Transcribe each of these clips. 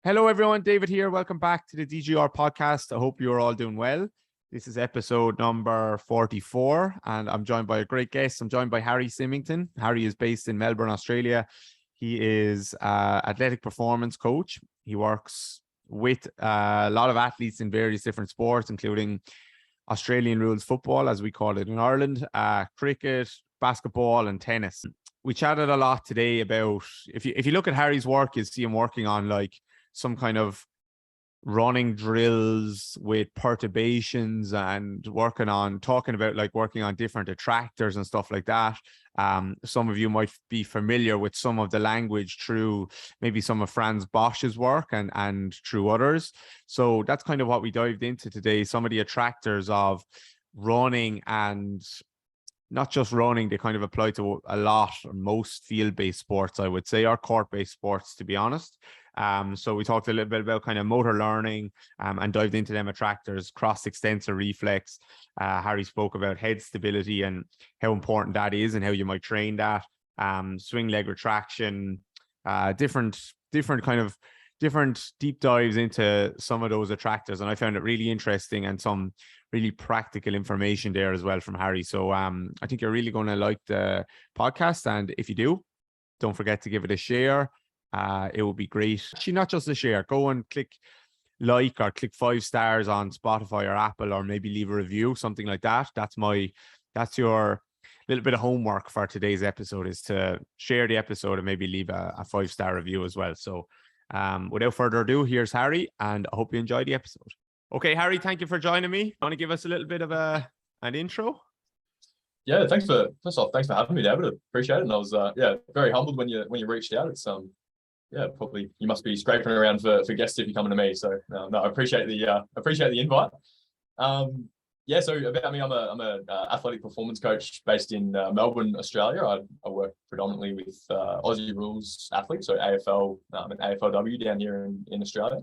Hello, everyone. David here. Welcome back to the DGR podcast. I hope you're all doing well. This is episode number 44, and I'm joined by a great guest. I'm joined by Harry Simington. Harry is based in Melbourne, Australia. He is an athletic performance coach. He works with a lot of athletes in various different sports, including Australian rules football, as we call it in Ireland, cricket, basketball, and tennis. We chatted a lot today about, if you look at Harry's work, you see him working on like some kind of running drills with perturbations and talking about like working on different attractors and stuff like that. Some of you might be familiar with some of the language through maybe some of Frans Bosch's work and through others. So that's kind of what we dived into today. Some of the attractors of running, and not just running, they kind of apply to a lot, or most field-based sports, I would say, or court-based sports, to be honest. So we talked a little bit about kind of motor learning and dived into them attractors, cross extensor reflex. Harry spoke about head stability and how important that is and how you might train that. Swing leg retraction, different deep dives into some of those attractors. And I found it really interesting and some really practical information there as well from Harry. So I think you're really going to like the podcast. And if you do, don't forget to give it a share. It would be great. Actually, not just a share. Go and click like or click 5 stars on Spotify or Apple, or maybe leave a review, something like that. That's your little bit of homework for today's episode, is to share the episode and maybe leave a 5-star review as well. So without further ado, here's Harry, and I hope you enjoy the episode. Okay, Harry, thank you for joining me. Want to give us a little bit of an intro? Yeah, thanks for having me, David. Appreciate it. And I was very humbled when you reached out. It's probably you must be scraping around for guests if you're coming to me. So no, I appreciate the invite. So about me, I'm a athletic performance coach based in Melbourne, Australia. I work predominantly with Aussie rules athletes, so AFL and AFLW down here in Australia.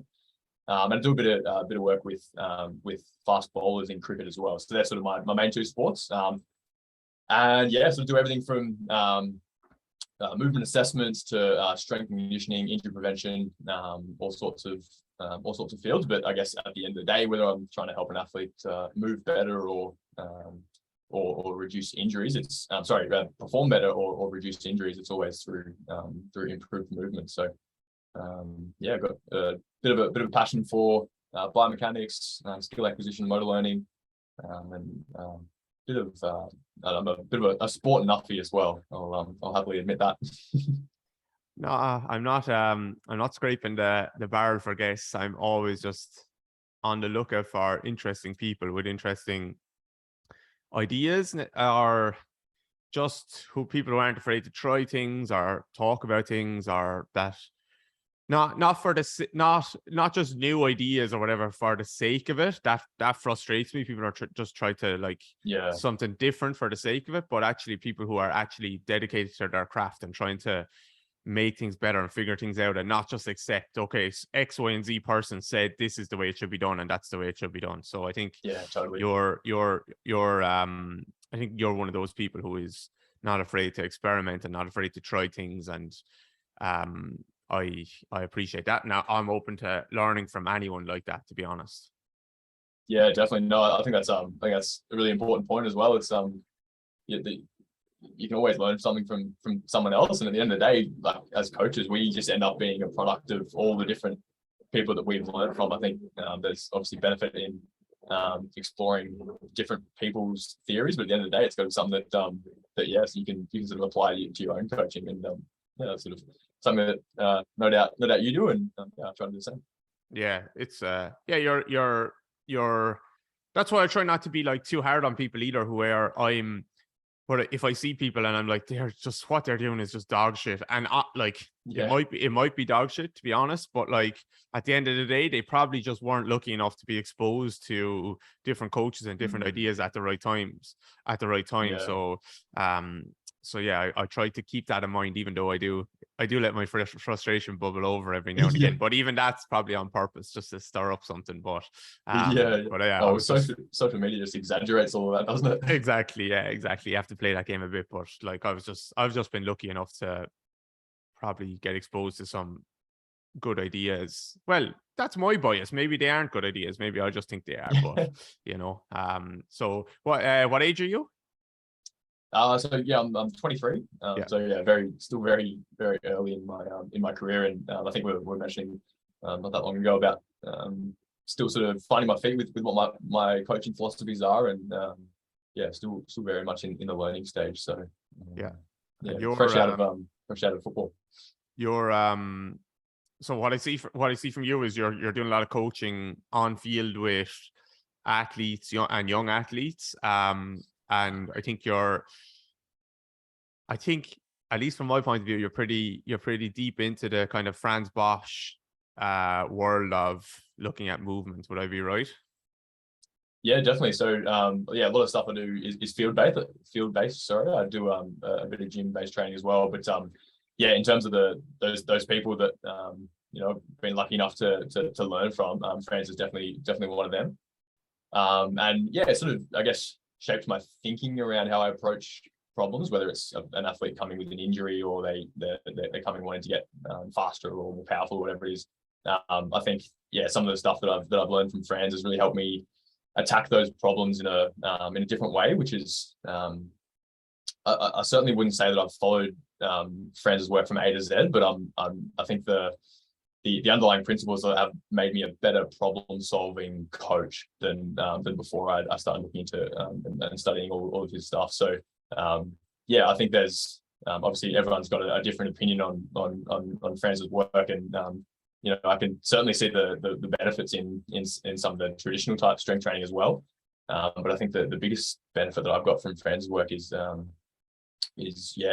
And I do a bit of work with fast bowlers in cricket as well. So they're sort of my main two sports. So I do everything from movement assessments to strength and conditioning, injury prevention, all sorts of fields. But I guess at the end of the day, whether I'm trying to help an athlete move better or reduce injuries, perform better or reduce injuries, it's always through improved movement. So I've got a bit of a passion for biomechanics, skill acquisition, motor learning, and I'm a bit of a sport nuffy as well. I'll happily admit that. No, I'm not scraping the barrel for guests. I'm always just on the lookout for interesting people with interesting ideas, or just people who aren't afraid to try things or talk about things, or that not just new ideas or whatever for the sake of it. That frustrates me. People are just try to something different for the sake of it, but actually people who are actually dedicated to their craft and trying to make things better and figure things out, and not just accept, okay, X, Y, and Z person said this is the way it should be done, and that's the way it should be done. So I think totally. You're I think you're one of those people who is not afraid to experiment and not afraid to try things, and I appreciate that. Now I'm open to learning from anyone like that, to be honest. Yeah, definitely. No, I think that's a really important point as well. It's you can always learn something from someone else, and at the end of the day, like as coaches, we just end up being a product of all the different people that we've learned from. I think there's obviously benefit in exploring different people's theories, but at the end of the day, it's got to be something that yes, you can sort of apply to your own coaching, and sort of something that no doubt you do, and I try to do the same. Yeah, it's you're that's why I try not to be like too hard on people either, but if I see people and I'm like, they're just, what they're doing is just dog shit, and it might be dog shit, to be honest, but like at the end of the day, they probably just weren't lucky enough to be exposed to different coaches and different ideas at the right time. So I try to keep that in mind, even though I do let my frustration bubble over every now and again. But even that's probably on purpose, just to stir up something. But social media just exaggerates all of that, doesn't it? Exactly. Yeah, exactly. You have to play that game a bit. But like I've just been lucky enough to probably get exposed to some good ideas. Well, that's my bias. Maybe they aren't good ideas. Maybe I just think they are. But so what age are you? So yeah, I'm 23. So yeah, still very early in my career, and I think we're mentioning not that long ago about still sort of finding my feet with what my coaching philosophies are, and still very much in the learning stage. So fresh out of football. You're so what I see from you is you're doing a lot of coaching on field with athletes, young athletes. And I think at least from my point of view, you're pretty deep into the kind of Frans Bosch world of looking at movements. Would I be right? Yeah, definitely. So a lot of stuff I do is field based. Sorry, I do a bit of gym based training as well. But in terms of those people that been lucky enough to learn from, Frans is definitely one of them. And yeah, it sort of, I guess, shaped my thinking around how I approach problems, whether it's an athlete coming with an injury or they're coming wanting to get faster or more powerful, whatever it is. I think some of the stuff that I've learned from Frans has really helped me attack those problems in a different way, which is I certainly wouldn't say that I've followed Frans' work from A to Z, but I think the underlying principles that have made me a better problem-solving coach than before I started looking into and studying all of his stuff. So I think there's obviously everyone's got a different opinion on Frans' work, and I can certainly see the benefits in some of the traditional type strength training as well. But I think the biggest benefit that I've got from Frans' work is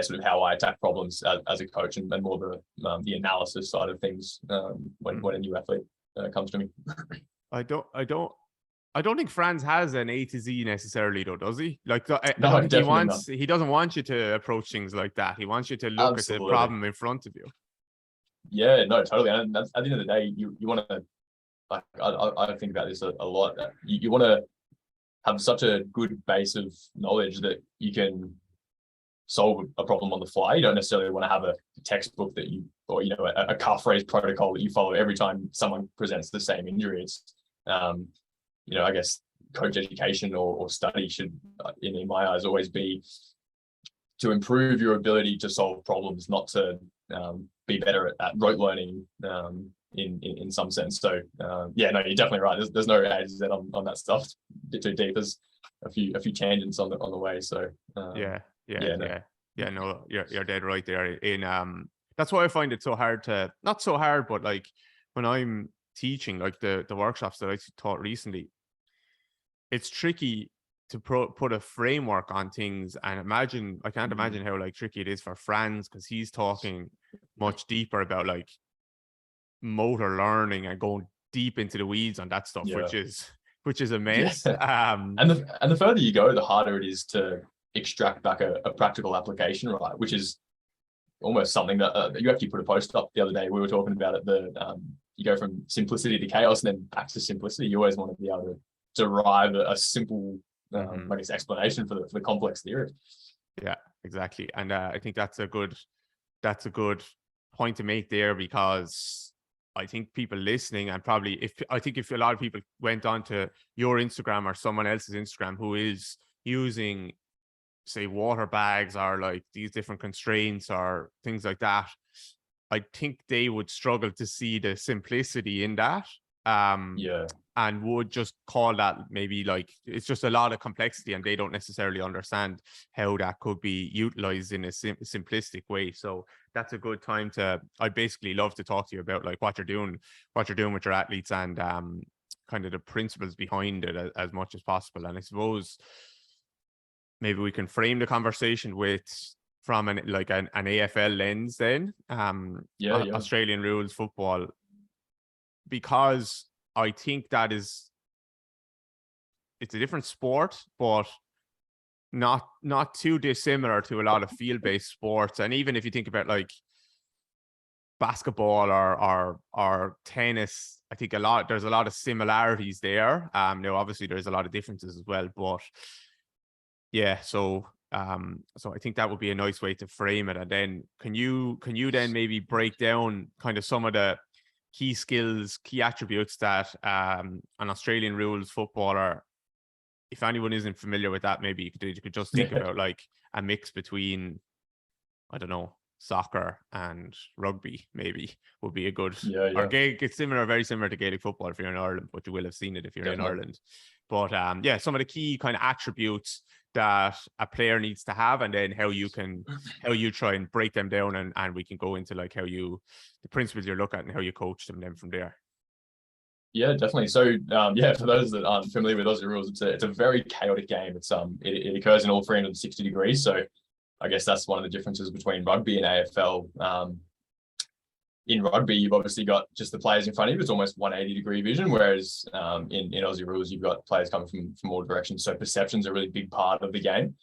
sort of how I attack problems as a coach, and more the analysis side of things when a new athlete comes to me. I don't think Frans has an A to Z necessarily, though, does he? Like, no, he doesn't want you to approach things like that. He wants you to look at the problem in front of you. Yeah, no, totally. And at the end of the day, you want to, like, I think about this a lot. You want to have such a good base of knowledge that you can solve a problem on the fly. You don't necessarily want to have a textbook or a calf raise protocol that you follow every time someone presents the same injury. It's I guess coach education or study should, in my eyes, always be to improve your ability to solve problems, not to be better at rote learning in some sense. So no, you're definitely right. There's no A to Z on that stuff. It's a bit too deep. There's a few tangents on the way. So no, you're dead right there. That's why I find it so hard not so hard, but like when I'm teaching, like the workshops that I taught recently, it's tricky to put a framework on things. And I can't imagine how like tricky it is for Frans, because he's talking much deeper about like motor learning and going deep into the weeds on that stuff, which is immense. And the further you go, the harder it is to extract back a practical application, right? Which is almost something that you actually put a post up the other day. We were talking about it. You go from simplicity to chaos and then back to simplicity. You always want to be able to derive a simple, I guess, explanation for the complex theory. Yeah, exactly. And I think that's a good point to make there, because I think people listening, and probably if a lot of people went onto your Instagram or someone else's Instagram who is using, say, water bags or like these different constraints or things like that, I think they would struggle to see the simplicity in that. And would just call that maybe like it's just a lot of complexity, and they don't necessarily understand how that could be utilized in a simplistic way. So that's a good time I basically love to talk to you about like what you're doing with your athletes, and kind of the principles behind it as much as possible. And I suppose maybe we can frame the conversation from an AFL lens then, Australian rules football, because I think it's a different sport, but not too dissimilar to a lot of field-based sports. And even if you think about like basketball or tennis, I think there's a lot of similarities there. Now obviously there's a lot of differences as well, but yeah, so I think that would be a nice way to frame it. And then can you then maybe break down kind of some of the key skills, key attributes that an Australian rules footballer, if anyone isn't familiar with that, maybe you could just think about like a mix between, I don't know, soccer and rugby maybe would be a good, or it's very similar to Gaelic football if you're in Ireland, but you will have seen it if you're in Ireland. But some of the key kind of attributes that a player needs to have, and then how you try and break them down, and we can go into like the principles you look at and how you coach them then from there. Yeah, definitely. So, for those that aren't familiar with Aussie rules, it's a very chaotic game. It occurs in all 360 degrees. So, I guess that's one of the differences between rugby and AFL. In rugby, you've obviously got just the players in front of you. It's almost 180-degree vision, whereas in Aussie rules, you've got players coming from all directions. So perception's a really big part of the game.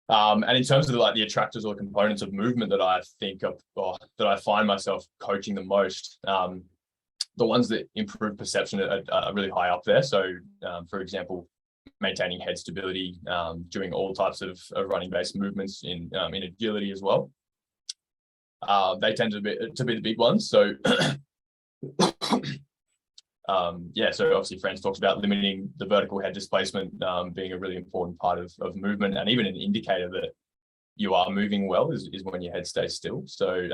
And in terms of the attractors or components of movement that I think of, or that I find myself coaching the most, the ones that improve perception are really high up there. So, for example, maintaining head stability, doing all types of running-based movements in agility as well. They tend to be the big ones. So, so obviously Frans talks about limiting the vertical head displacement being a really important part of movement, and even an indicator that you are moving well is when your head stays still. So,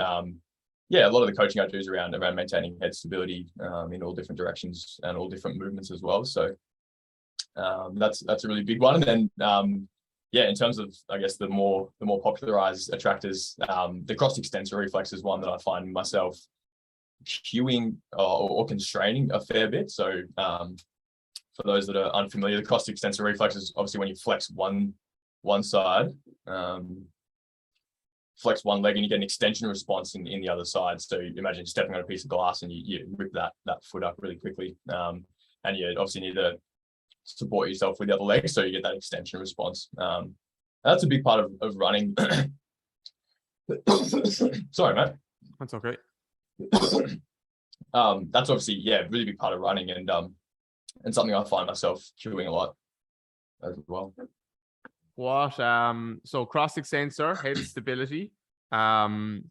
a lot of the coaching I do is around maintaining head stability in all different directions and all different movements as well. So that's a really big one. And then in terms of, I guess, the more popularized attractors, the cross extensor reflex is one that I find myself cueing or constraining a fair bit. So for those that are unfamiliar, the cross extensor reflex is obviously when you flex one side, flex one leg, and you get an extension response in the other side. So you imagine stepping on a piece of glass and you rip that foot up really quickly. And you obviously need to support yourself with the other leg, so you get that extension response. That's a big part of running. Sorry, mate. That's okay. That's obviously really big part of running, and something I find myself cueing a lot as well. What so cross extensor, head stability. Any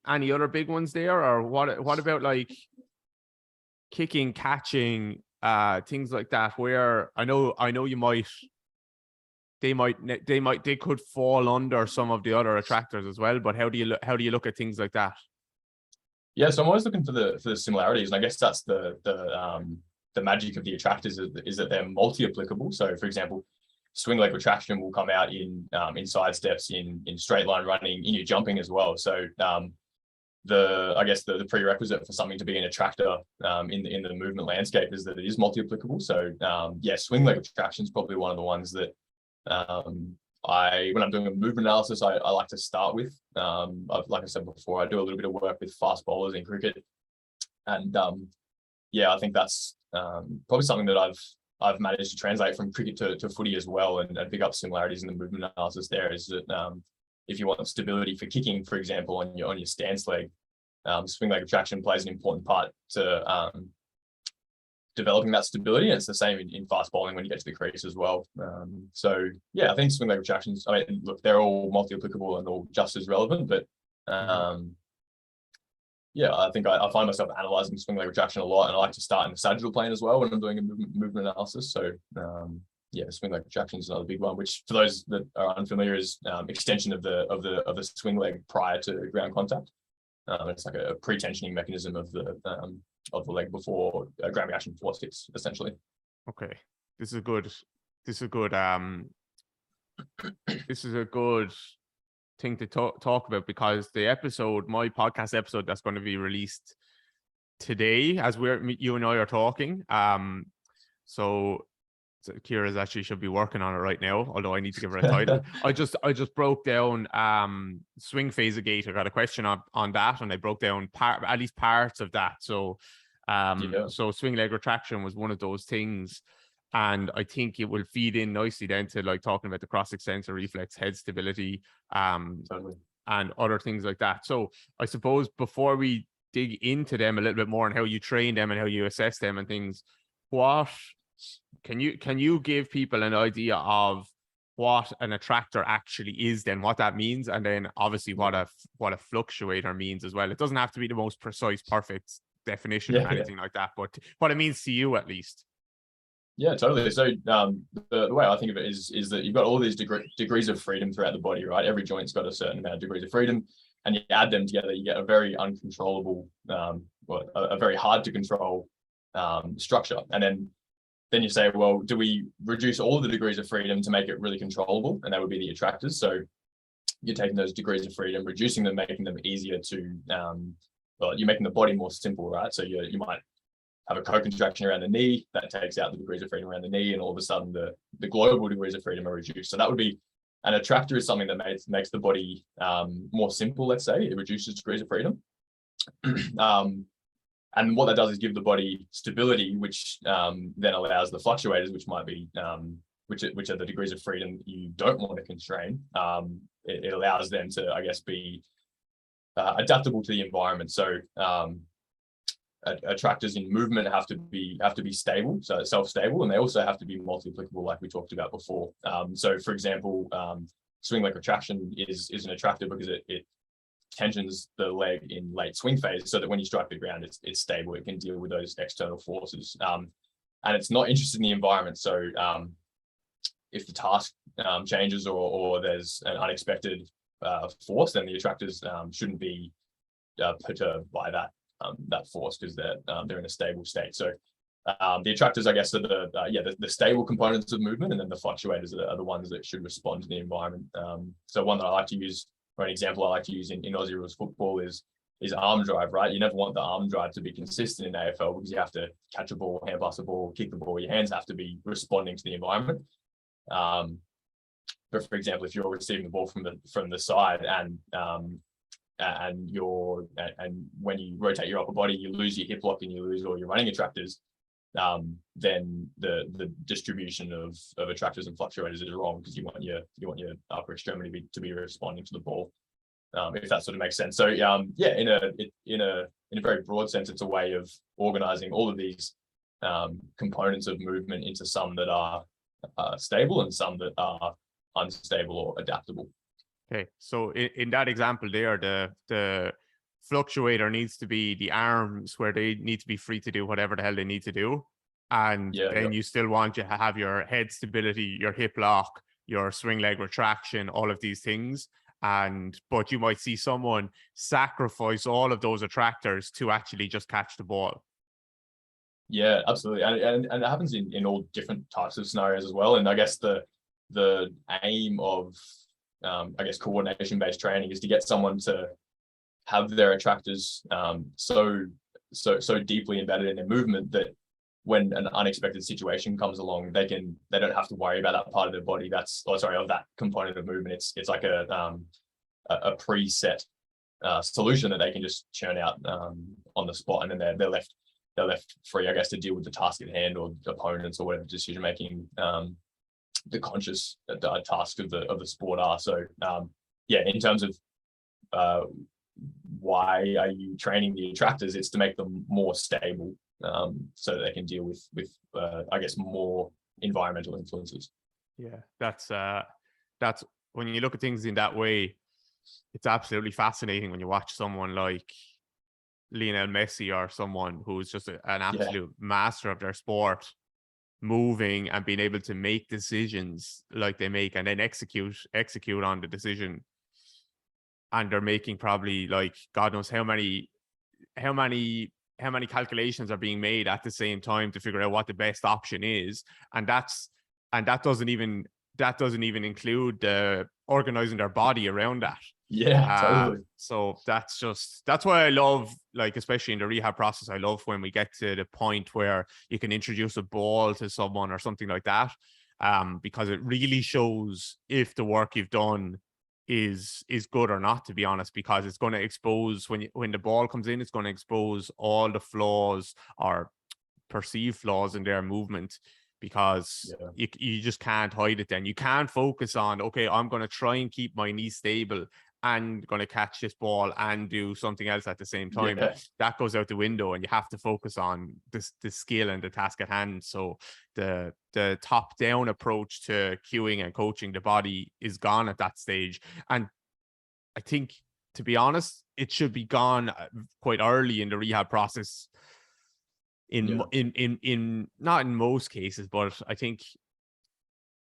other big ones there, or what about like kicking, catching, things like that, where I know they could fall under some of the other attractors as well, but how do you look at things like that? Yeah, so I'm always looking for the similarities, and I guess that's the magic of the attractors is that they're multi-applicable. So, for example, swing leg retraction will come out in side steps, in straight line running, in your jumping as well. So, the prerequisite for something to be an attractor in the movement landscape is that it is multi-applicable. So, swing leg retraction is probably one of the ones that when I'm doing a movement analysis, I like to start with. Like I said before, I do a little bit of work with fast bowlers in cricket, and I think that's probably something that I've managed to translate from cricket to footy as well, and pick up similarities in the movement analysis. There is that if you want stability for kicking, for example, on your stance leg, swing leg retraction plays an important part to developing that stability. And it's the same in fast bowling when you get to the crease as well. I think swing leg retractions, I mean, look, they're all multi-applicable and all just as relevant, but I think I find myself analyzing swing leg retraction a lot, and I like to start in the sagittal plane as well when I'm doing a movement analysis. So swing leg retraction is another big one, which for those that are unfamiliar is extension of the swing leg prior to ground contact. It's like a pre-tensioning mechanism of the leg before ground reaction force hits, essentially. Okay, this is a good thing to talk about, because my podcast episode that's going to be released today as you and I are talking. So Kira's actually should be working on it right now, although I need to give her a title. I just broke down swing phase gate. I got a question on that, and I broke down at least parts of that. So so swing leg retraction was one of those things, and I think it will feed in nicely then to like talking about the cross extensor reflex, head stability, Totally. and other things like that. So I suppose before we dig into them a little bit more and how you train them and how you assess them and things, what can you give people an idea of what an attractor actually is, then what that means, and then obviously what a fluctuator means as well. It doesn't have to be the most precise, perfect definition or anything like that, but what it means to you at least. Yeah, totally. So the way I think of it is that you've got all these degrees of freedom throughout the body, right? Every joint's got a certain amount of degrees of freedom, and you add them together, you get a very uncontrollable, a very hard to control structure. And then you say, well, do we reduce all the degrees of freedom to make it really controllable? And that would be the attractors. So you're taking those degrees of freedom, reducing them, making them easier to, you're making the body more simple, right? So you might have a co-contraction around the knee that takes out the degrees of freedom around the knee, and all of a sudden the global degrees of freedom are reduced. So that would be an attractor, is something that makes the body more simple. Let's say it reduces degrees of freedom. And what that does is give the body stability, which then allows the fluctuators, which might be which are the degrees of freedom you don't want to constrain. It allows them to, I guess, be adaptable to the environment. So attractors in movement have to be stable, so self-stable, and they also have to be multi-applicable, like we talked about before. So, for example, swing leg retraction is an attractor because it tensions the leg in late swing phase, so that when you strike the ground, it's stable. It can deal with those external forces, and it's not interested in the environment. So, if the task changes or there's an unexpected force, then the attractors shouldn't be perturbed by that force, because they're in a stable state. So the attractors, I guess, are the stable components of movement, and then the fluctuators are the ones that should respond to the environment. So one that I like to use, or an example I like to use in Aussie rules football is arm drive, right? You never want the arm drive to be consistent in AFL, because you have to catch a ball, hand pass a ball, kick the ball. Your hands have to be responding to the environment. But for example, if you're receiving the ball from the side and when you rotate your upper body, you lose your hip lock and you lose all your running attractors, then the distribution of attractors and fluctuators is wrong, because you want your upper extremity to be responding to the ball, if that sort of makes sense. So in a very broad sense, it's a way of organizing all of these components of movement into some that are stable and some that are unstable or adaptable. Okay, so in that example there, the fluctuator needs to be the arms, where they need to be free to do whatever the hell they need to do. And then you still want to have your head stability, your hip lock, your swing leg retraction, all of these things. But you might see someone sacrifice all of those attractors to actually just catch the ball. Yeah, absolutely. And it happens in all different types of scenarios as well. And I guess the aim of coordination-based training is to get someone to have their attractors so deeply embedded in their movement that when an unexpected situation comes along, they don't have to worry about that part of their body. Of that component of movement. It's like a preset solution that they can just churn out on the spot, and then they're left free, I guess, to deal with the task at hand or opponents or whatever decision making the conscious task of the sport are. So in terms of why are you training the attractors, it's to make them more stable, so that they can deal with I guess more environmental influences. Yeah, that's when you look at things in that way, it's absolutely fascinating when you watch someone like Lionel Messi or someone who's just an absolute master of their sport, moving and being able to make decisions like they make, and then execute on the decision. And they're making probably, like, God knows how many calculations are being made at the same time to figure out what the best option is. And that doesn't even include organizing their body around that. Yeah, totally. So that's why I love, like, especially in the rehab process, I love when we get to the point where you can introduce a ball to someone or something like that, because it really shows if the work you've done is good or not, to be honest, because it's going to expose, when the ball comes in, it's going to expose all the flaws or perceived flaws in their movement, because you just can't hide it. Then you can't focus on, okay, I'm going to try and keep my knee stable and going to catch this ball and do something else at the same time. Yeah. That goes out the window, and you have to focus on the skill and the task at hand. So the top down approach to cueing and coaching the body is gone at that stage. And I think, to be honest, it should be gone quite early in the rehab process. In not in most cases, but I think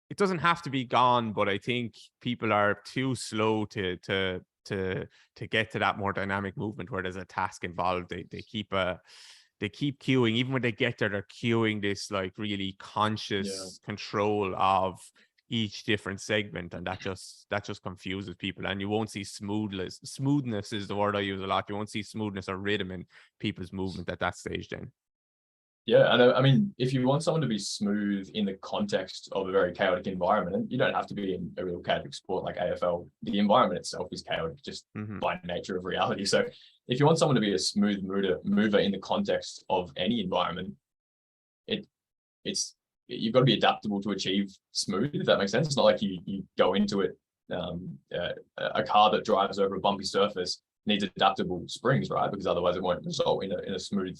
it doesn't have to be gone. But I think people are too slow to get to that more dynamic movement where there's a task involved. They keep cueing. Even when they get there, they're cueing this like really conscious control of each different segment, and that just confuses people. And you won't see smoothness is the word I use a lot. You won't see smoothness or rhythm in people's movement at that stage then. Yeah, and I mean, if you want someone to be smooth in the context of a very chaotic environment, and you don't have to be in a real chaotic sport like AFL, the environment itself is chaotic just by nature of reality. So if you want someone to be a smooth mover in the context of any environment, you've got to be adaptable to achieve smooth, if that makes sense. It's not like you go into it, a car that drives over a bumpy surface needs adaptable springs, right? Because otherwise it won't result in a smooth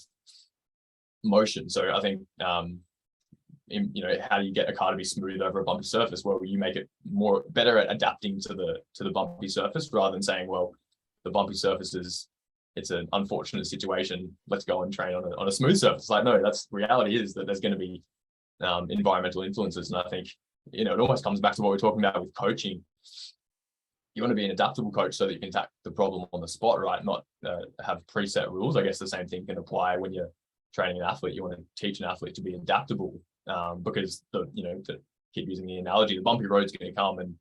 motion. So I think, how do you get a car to be smooth over a bumpy surface? Well, you make it better at adapting to the bumpy surface, rather than saying, well, the bumpy surface it's an unfortunate situation, let's go and train on a smooth surface. Like, no, that's reality is that there's going to be environmental influences. And I think, it almost comes back to what we're talking about with coaching. You want to be an adaptable coach so that you can tackle the problem on the spot, right? Not have preset rules. I guess the same thing can apply when you're training an athlete. You want to teach an athlete to be adaptable, because to keep using the analogy, the bumpy road's going to come, and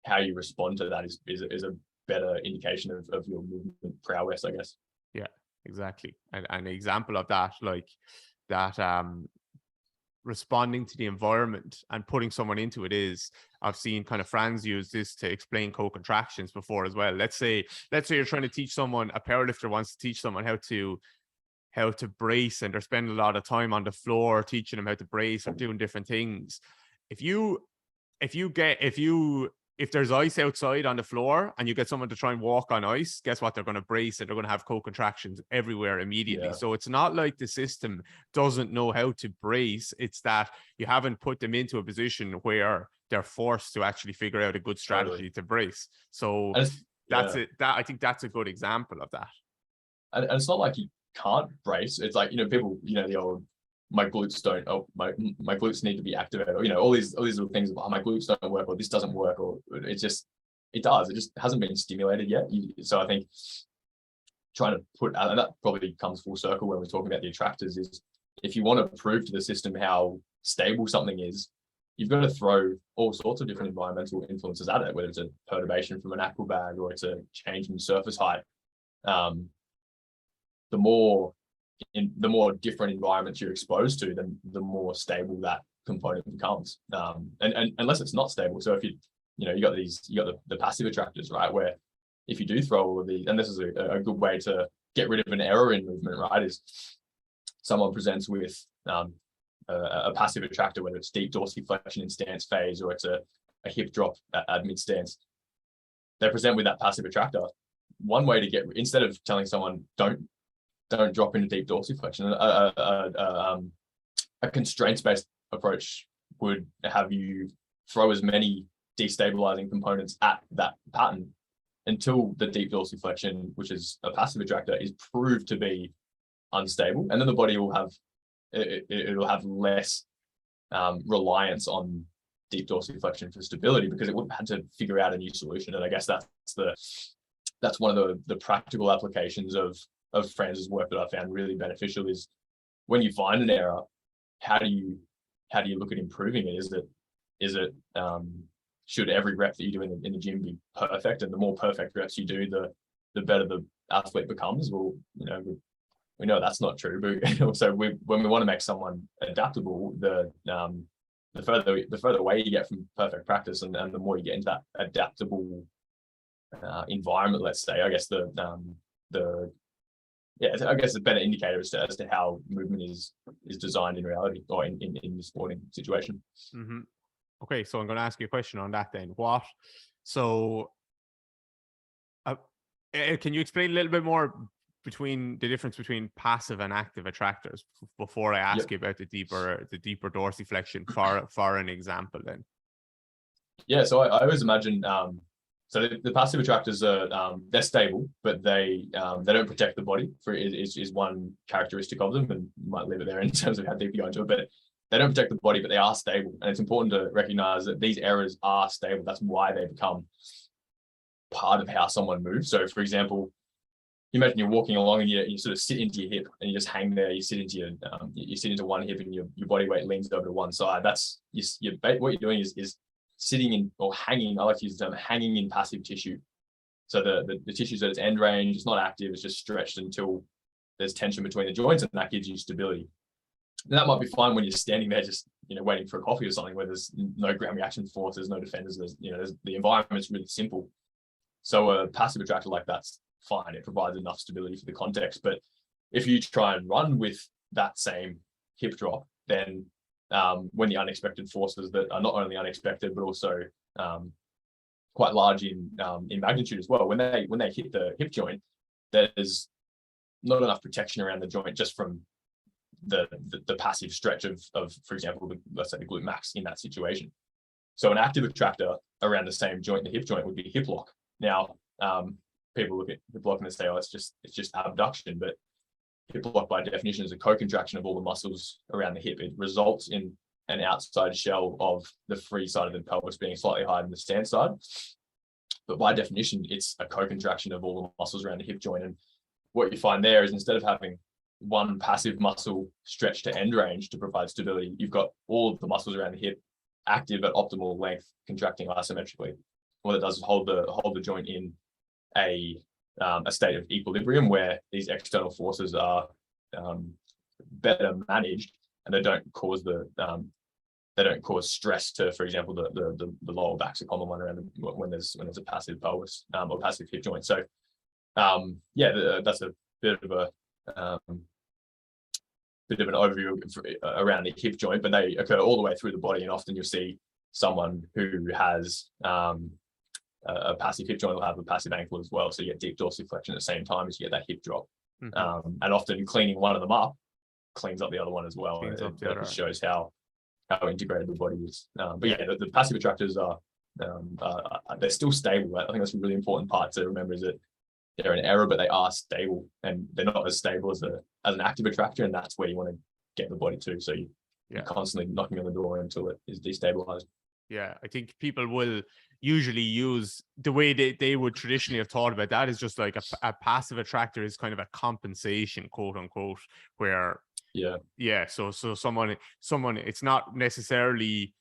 how you respond to that is a better indication of your movement prowess, I guess. Yeah, exactly. And an example of that, like that, responding to the environment and putting someone into it is, I've seen kind of Frans use this to explain co-contractions before as well. Let's say you're trying to teach someone, a powerlifter wants to teach someone how to brace, and they're spending a lot of time on the floor teaching them how to brace or doing different things. If there's ice outside on the floor and you get someone to try and walk on ice, guess what? They're going to brace it. They're going to have co-contractions everywhere immediately. Yeah. So it's not like the system doesn't know how to brace. It's that you haven't put them into a position where they're forced to actually figure out a good strategy to brace. So that's it. I think that's a good example of that. And it's not like you can't brace. It's like, people, the old, my glutes don't, my glutes need to be activated, or, all these little things about my glutes don't work, or this doesn't work, or it does. It just hasn't been stimulated yet. So I think trying to and that probably comes full circle when we're talking about the attractors, is if you want to prove to the system how stable something is, you've got to throw all sorts of different environmental influences at it, whether it's a perturbation from an aqua bag or it's a change in surface height. The more different environments you're exposed to, then the more stable that component becomes. And unless it's not stable. So if you got the passive attractors, right? Where if you do throw all of these, and this is a good way to get rid of an error in movement, right? Is someone presents with a passive attractor, whether it's deep dorsiflexion in stance phase, or it's a hip drop at mid stance. They present with that passive attractor. One way to instead of telling someone don't drop into deep dorsiflexion, a constraints-based approach would have you throw as many destabilizing components at that pattern until the deep dorsiflexion, which is a passive attractor, is proved to be unstable, and then the body will have it'll have less reliance on deep dorsiflexion for stability, because it would have had to figure out a new solution. And I guess that's one of the practical applications of Frans's work that I found really beneficial, is when you find an error, how do you look at improving it? Is it should every rep that you do in the gym be perfect? And the more perfect reps you do, the better the athlete becomes. Well, we know that's not true. But so when we want to make someone adaptable, the further away you get from perfect practice, and the more you get into that adaptable environment, let's say, I guess I guess a better indicator as to how movement is designed in reality, or in the sporting situation. Mm-hmm. Okay, so I'm going to ask you a question on that then. So Can you explain a little bit more between the difference between passive and active attractors before I ask you about the deeper dorsiflexion for an example then? Yeah, so I always imagine so the passive attractors are they're stable, but they don't protect the body is one characteristic of them, and you might leave it there in terms of how deep you go into it, but they don't protect the body, but they are stable. And it's important to recognize that these errors are stable. That's why they become part of how someone moves. So for example, imagine you're walking along and you sort of sit into your hip and you just hang there. You sit into one hip and your body weight leans over to one side. That's what you're doing is sitting in or hanging. I like to use the term hanging in passive tissue. So the tissue's at its end range, it's not active, it's just stretched until there's tension between the joints, and that gives you stability. And that might be fine when you're standing there just waiting for a coffee or something where there's no ground reaction force, there's no defenders, there's the environment's really simple. So a passive attractor like that's fine. It provides enough stability for the context. But if you try and run with that same hip drop, then when the unexpected forces that are not only unexpected but also quite large in magnitude as well, when they hit the hip joint, there's not enough protection around the joint just from the passive stretch of for example, let's say the glute max in that situation. So an active attractor around the same joint, the hip joint, would be hip lock. Now, people look at hip lock and they say, oh, it's just abduction, but hip lock by definition is a co-contraction of all the muscles around the hip. It results in an outside shell of the free side of the pelvis being slightly higher than the stand side. But by definition, it's a co-contraction of all the muscles around the hip joint. And what you find there is instead of having one passive muscle stretched to end range to provide stability, you've got all of the muscles around the hip active at optimal length, contracting isometrically. What it does is hold the joint in a state of equilibrium where these external forces are better managed, and they don't cause stress to, for example, the lower back's a common one around when there's a passive pelvis or passive hip joint. So that's a bit of an overview around the hip joint, but they occur all the way through the body, and often you'll see someone who has a passive hip joint will have a passive ankle as well. So you get deep dorsiflexion at the same time as you get that hip drop. And often cleaning one of them up cleans up the other one as well. It shows how integrated the body is. But the passive attractors are they're still stable. I think that's a really important part to remember, is that they're an error, but they are stable, and they're not as stable as an active attractor, and that's where you want to get the body to. So you're constantly knocking on the door until it is destabilized. Yeah, I think people will usually use the way they would traditionally have thought about that is just like a passive attractor is kind of a compensation, quote unquote, where so someone it's not necessarily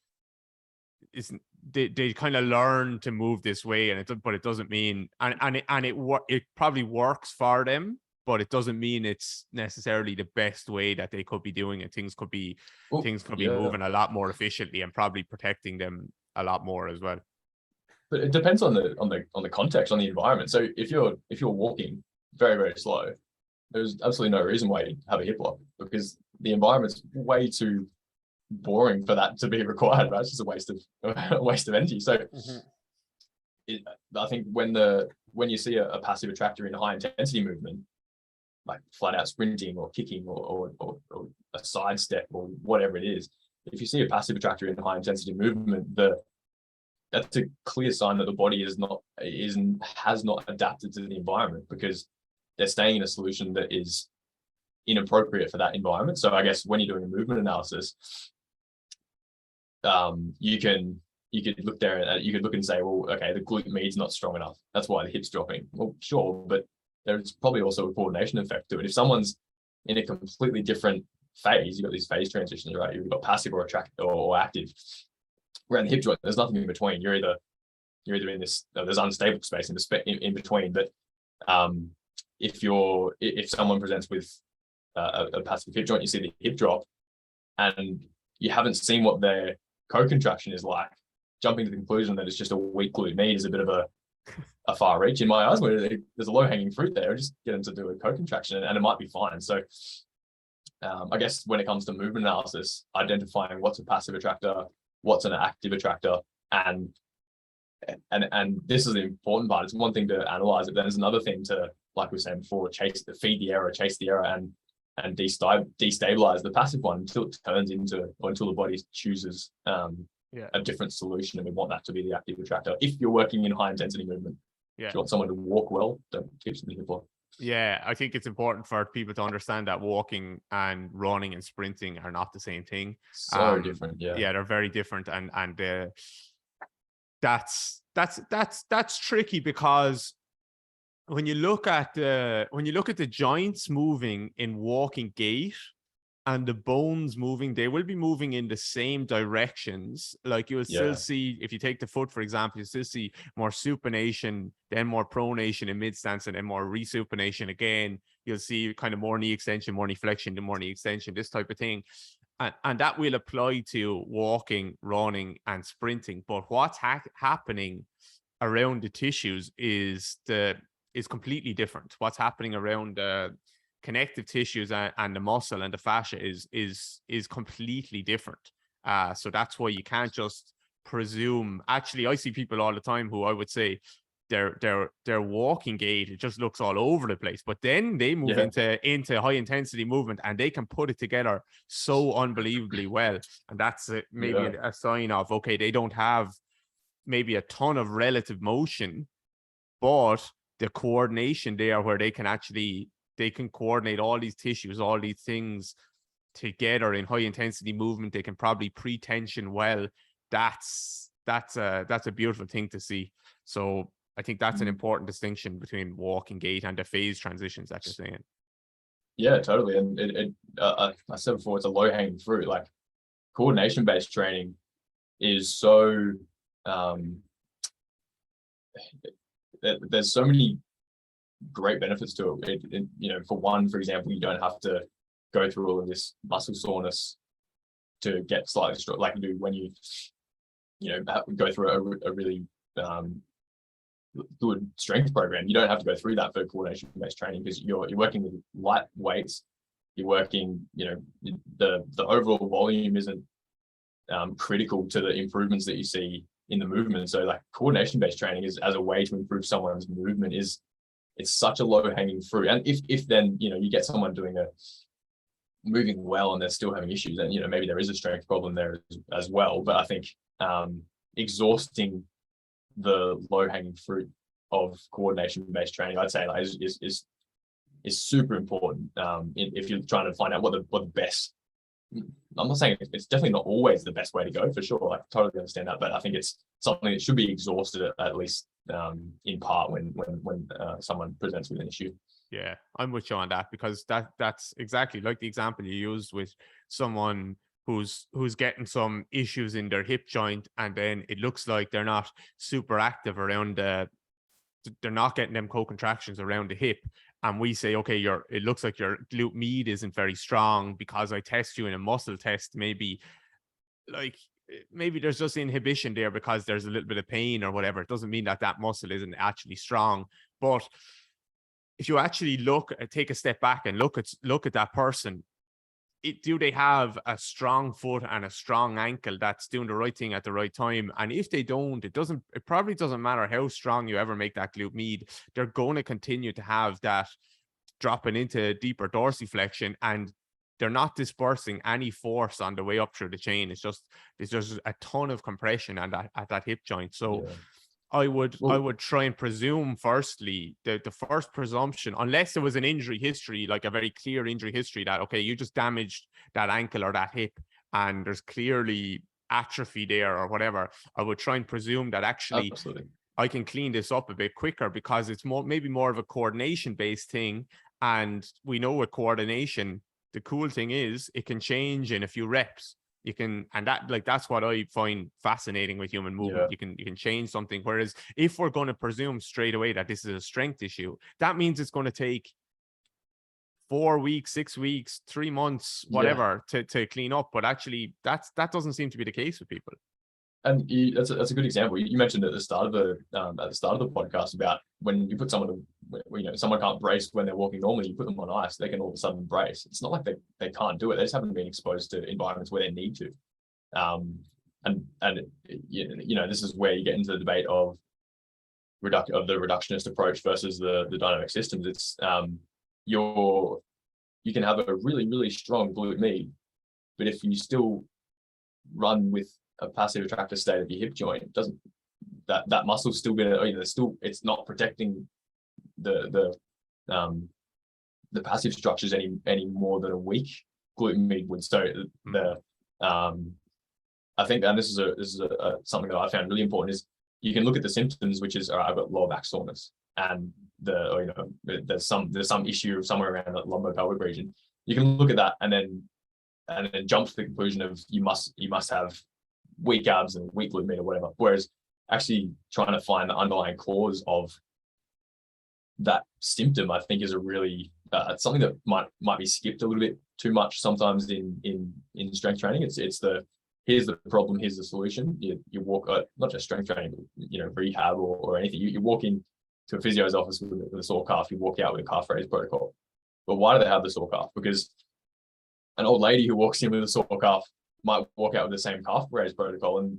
they kind of learn to move this way, but it doesn't mean it probably works for them, but it doesn't mean it's necessarily the best way that they could be doing it. Things could be moving a lot more efficiently and probably protecting them a lot more as well. But it depends on the context, on the environment. So if you're walking very, very slow, there's absolutely no reason why you have a hip lock, because the environment's way too boring for that to be required, right? It's just a waste of energy. So I think when you see a passive attractor in a high intensity movement, like flat out sprinting or kicking or a side step or whatever it is, if you see a passive attractor in a high intensity movement, that's a clear sign that the body has not adapted to the environment, because they're staying in a solution that is inappropriate for that environment. So I guess when you're doing a movement analysis, you could look there and you could look and say, well, okay, the glute med's not strong enough. That's why the hip's dropping. Well, sure, but there's probably also a coordination effect to it. If someone's in a completely different phase, you've got these phase transitions, right? You've got passive or attractive or active. Around the hip joint, there's nothing in between. You're either in this, there's unstable space in between. But if someone presents with a passive hip joint, you see the hip drop, and you haven't seen what their co-contraction is like, jumping to the conclusion that it's just a weak glute med is a bit of a far reach in my eyes. Where there's a low-hanging fruit there, just get them to do a co-contraction and it might be fine. So I guess when it comes to movement analysis, identifying what's a passive attractor, what's an active attractor, and and this is the important part. It's one thing to analyze it, then there's another thing to, like we were saying before, chase the error, and destabilize the passive one until it turns into, or until the body chooses a different solution. And we want that to be the active attractor. If you're working in high intensity movement, if you want someone to walk well, don't keep something before. Yeah, I think it's important for people to understand that walking and running and sprinting are not the same thing. So different. Yeah, they're very different, and that's tricky, because when you look at the joints moving in walking gait and the bones moving, they will be moving in the same directions. Like you will still see, if you take the foot, for example, you still see more supination, then more pronation in mid stance, and then more resupination again. You'll see kind of more knee extension, more knee flexion, then more knee extension, this type of thing. And that will apply to walking, running, and sprinting. But what's happening around the tissues is completely different. What's happening around the connective tissues and the muscle and the fascia is completely different. So that's why you can't just presume. Actually, I see people all the time who I would say their walking gait, it just looks all over the place, but then they move into high intensity movement and they can put it together so unbelievably well. And that's maybe a sign of, okay, they don't have maybe a ton of relative motion, but the coordination there where they can coordinate all these tissues, all these things together in high intensity movement. They can probably pre-tension well. That's a beautiful thing to see. So I think that's an important distinction between walking gait and the phase transitions that you're saying. Yeah, totally. And I said before, it's a low hanging fruit. Like coordination based training is so there's so many great benefits to it. For one, for example, you don't have to go through all of this muscle soreness to get slightly strong, like you do when you go through a really good strength program. You don't have to go through that for coordination based training, because you're working with light weights. You're working, the overall volume isn't critical to the improvements that you see in the movement. So like coordination based training is as a way to improve someone's movement it's such a low hanging fruit. And if then you get someone moving well and they're still having issues, then maybe there is a strength problem there as well. But I think exhausting the low hanging fruit of coordination based training, I'd say, like, is super important. If you're trying to find out what the best, I'm not saying it's definitely not always the best way to go, for sure. I totally understand that, but I think it's something that should be exhausted at least in part when someone presents with an issue. Yeah, I'm with you on that, because that's exactly like the example you used with someone who's getting some issues in their hip joint, and then it looks like they're not super active around they're not getting them co-contractions around the hip. And we say, okay, it looks like your glute med isn't very strong, because I test you in a muscle test, maybe there's just inhibition there because there's a little bit of pain or whatever. It doesn't mean that muscle isn't actually strong. But if you actually take a step back and look at that person, do they have a strong foot and a strong ankle that's doing the right thing at the right time? And if they don't, it probably doesn't matter how strong you ever make that glute med. They're going to continue to have that dropping into deeper dorsiflexion, and they're not dispersing any force on the way up through the chain. It's just a ton of compression at that hip joint. So I would try and presume, firstly, the first presumption, unless there was an injury history, like a very clear injury history, that, okay, you just damaged that ankle or that hip and there's clearly atrophy there or whatever, I would try and presume that actually I can clean this up a bit quicker, because it's maybe more of a coordination based thing. And we know with coordination, the cool thing is it can change in a few reps. That's what I find fascinating with human movement. You can change something. Whereas if we're going to presume straight away that this is a strength issue, that means it's going to take 4 weeks, 6 weeks, 3 months, whatever, to clean up. But actually that doesn't seem to be the case with people. And that's a good example. You mentioned at the start of the podcast about when you put someone can't brace when they're walking normally, you put them on ice, they can all of a sudden brace. It's not like they can't do it. They just haven't been exposed to environments where they need to. this is where you get into the debate of the reductionist approach versus the dynamic systems. It's you can have a really, really strong glute med, but if you still run with a passive attractor state of your hip joint, doesn't that muscle's still gonna, it's not protecting the passive structures any more than a weak glute med would. So I think, and this is something that I found really important, is you can look at the symptoms, which is, all right, I've got lower back soreness, and there's some issue somewhere around that lumbopelvic region. You can look at that and then jump to the conclusion of you must have weak abs and weak glute med or whatever. Whereas actually trying to find the underlying cause of that symptom, I think, is a really something that might be skipped a little bit too much sometimes in strength training. It's here's the problem, here's the solution. You walk, not just strength training, but, rehab or anything. You walk into a physio's office with a sore calf, you walk out with a calf raise protocol. But why do they have the sore calf? Because an old lady who walks in with a sore calf might walk out with the same calf raise protocol, and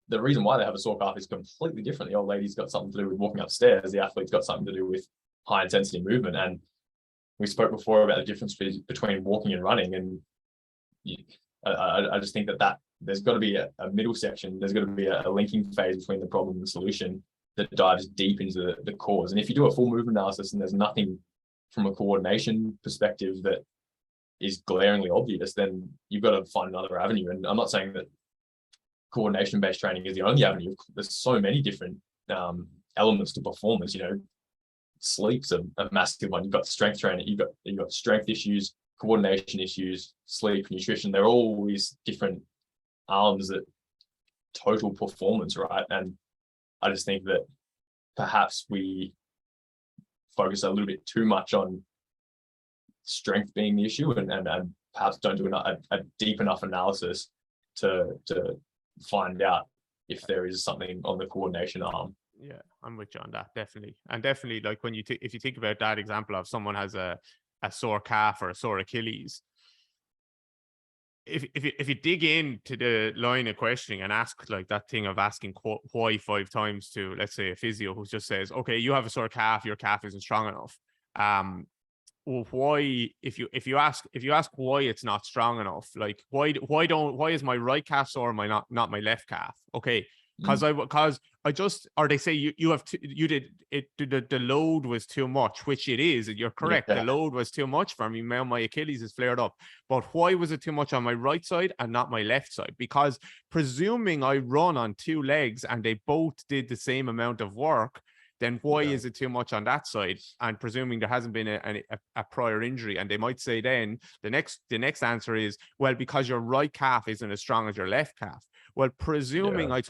the reason why they have a sore calf is completely different. The old lady's got something to do with walking upstairs. The athlete's got something to do with high intensity movement. And we spoke before about the difference between walking and running. And I just think that there's got to be a middle section. There's got to be a linking phase between the problem and the solution that dives deep into the cause. And if you do a full movement analysis and there's nothing from a coordination perspective that is glaringly obvious, then you've got to find another avenue. And I'm not saying that coordination-based training is the only avenue. There's so many different elements to performance. Sleep's a massive one. You've got strength training, you've got strength issues, coordination issues, sleep, nutrition. They're all these different arms that total performance, right? And I just think that perhaps we focus a little bit too much on strength being the issue, and perhaps don't do a deep enough analysis to find out if there is something on the coordination arm. Yeah, I'm with you on that, definitely. And definitely, like when if you think about that example of someone has a sore calf or a sore Achilles, if you dig into the line of questioning and ask, like, that thing of asking why 5 times to, let's say, a physio who just says, okay, you have a sore calf, your calf isn't strong enough. Well, why, if you ask why it's not strong enough, like why is my right calf sore, not my left calf? Okay, because they say the load was too much, which it is. You're correct. Yeah. The load was too much for me. My Achilles is flared up. But why was it too much on my right side and not my left side? Because presuming I run on 2 legs and they both did the same amount of work, then why is it too much on that side? And presuming there hasn't been a prior injury, and they might say then the next answer is, well, because your right calf isn't as strong as your left calf. Well, presuming I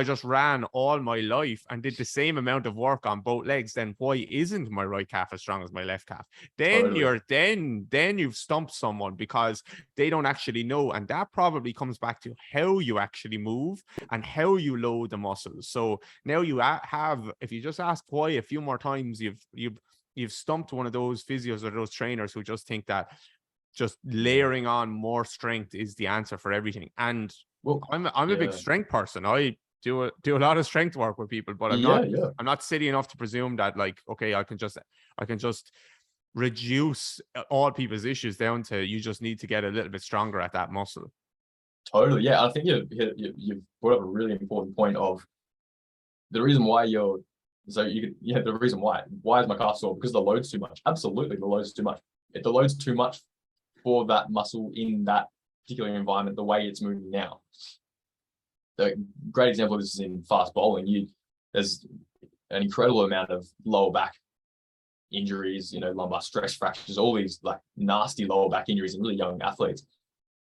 just ran all my life and did the same amount of work on both legs, then why isn't my right calf as strong as my left calf? Then you've stumped someone, because they don't actually know, and that probably comes back to how you actually move and how you load the muscles. So now you have, if you just ask why a few more times, you've stumped one of those physios or those trainers who just think that just layering on more strength is the answer for everything. And well, I'm a big strength person. I do a lot of strength work with people, but I'm not silly enough to presume that, like, okay, I can just reduce all people's issues down to you just need to get a little bit stronger at that muscle. Totally, yeah. I think you've brought up a really important point of the reason why the reason why is my calf sore? Because the load's too much. Absolutely, the load's too much. If the load's too much for that muscle in that particular environment, the way it's moving now. The great example of this is in fast bowling. There's an incredible amount of lower back injuries, lumbar stress fractures, all these like nasty lower back injuries in really young athletes.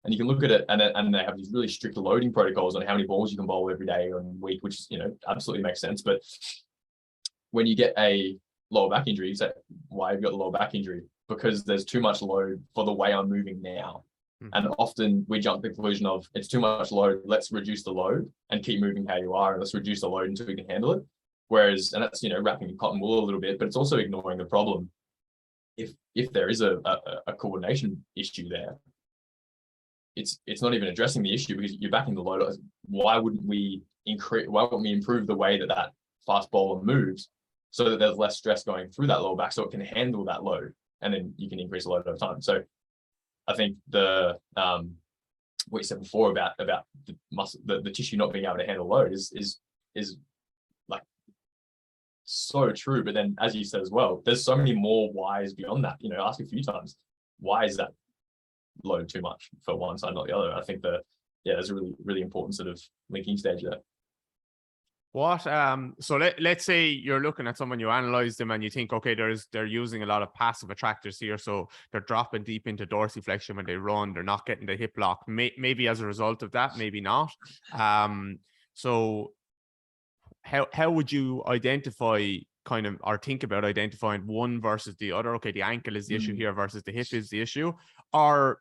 And you can look at it, and they have these really strict loading protocols on how many balls you can bowl every day or week, which absolutely makes sense. But when you get a lower back injury, you say, why have you got a lower back injury? Because there's too much load for the way I'm moving now. Mm-hmm. And often we jump to the conclusion of it's too much load, let's reduce the load and keep moving how you are, and let's reduce the load until we can handle it. Whereas, and that's wrapping in cotton wool a little bit, but it's also ignoring the problem. If there is a coordination issue there, it's not even addressing the issue because you're backing the load. Why wouldn't we improve the way that fast bowler moves so that there's less stress going through that lower back so it can handle that load, and then you can increase the load over time. So I think the what you said before about the muscle, the tissue not being able to handle load is like so true. But then, as you said as well, there's so many more whys beyond that. Ask a few times, why is that load too much for one side, not the other? I think there's a really, really important sort of linking stage there. What so let's say you're looking at someone, you analyze them and you think, okay, they're using a lot of passive attractors here, so they're dropping deep into dorsiflexion when they run, they're not getting the hip lock, maybe as a result of that, maybe not. So how would you identify or think about identifying one versus the other? Okay, the ankle is the issue here versus the hip is the issue. Or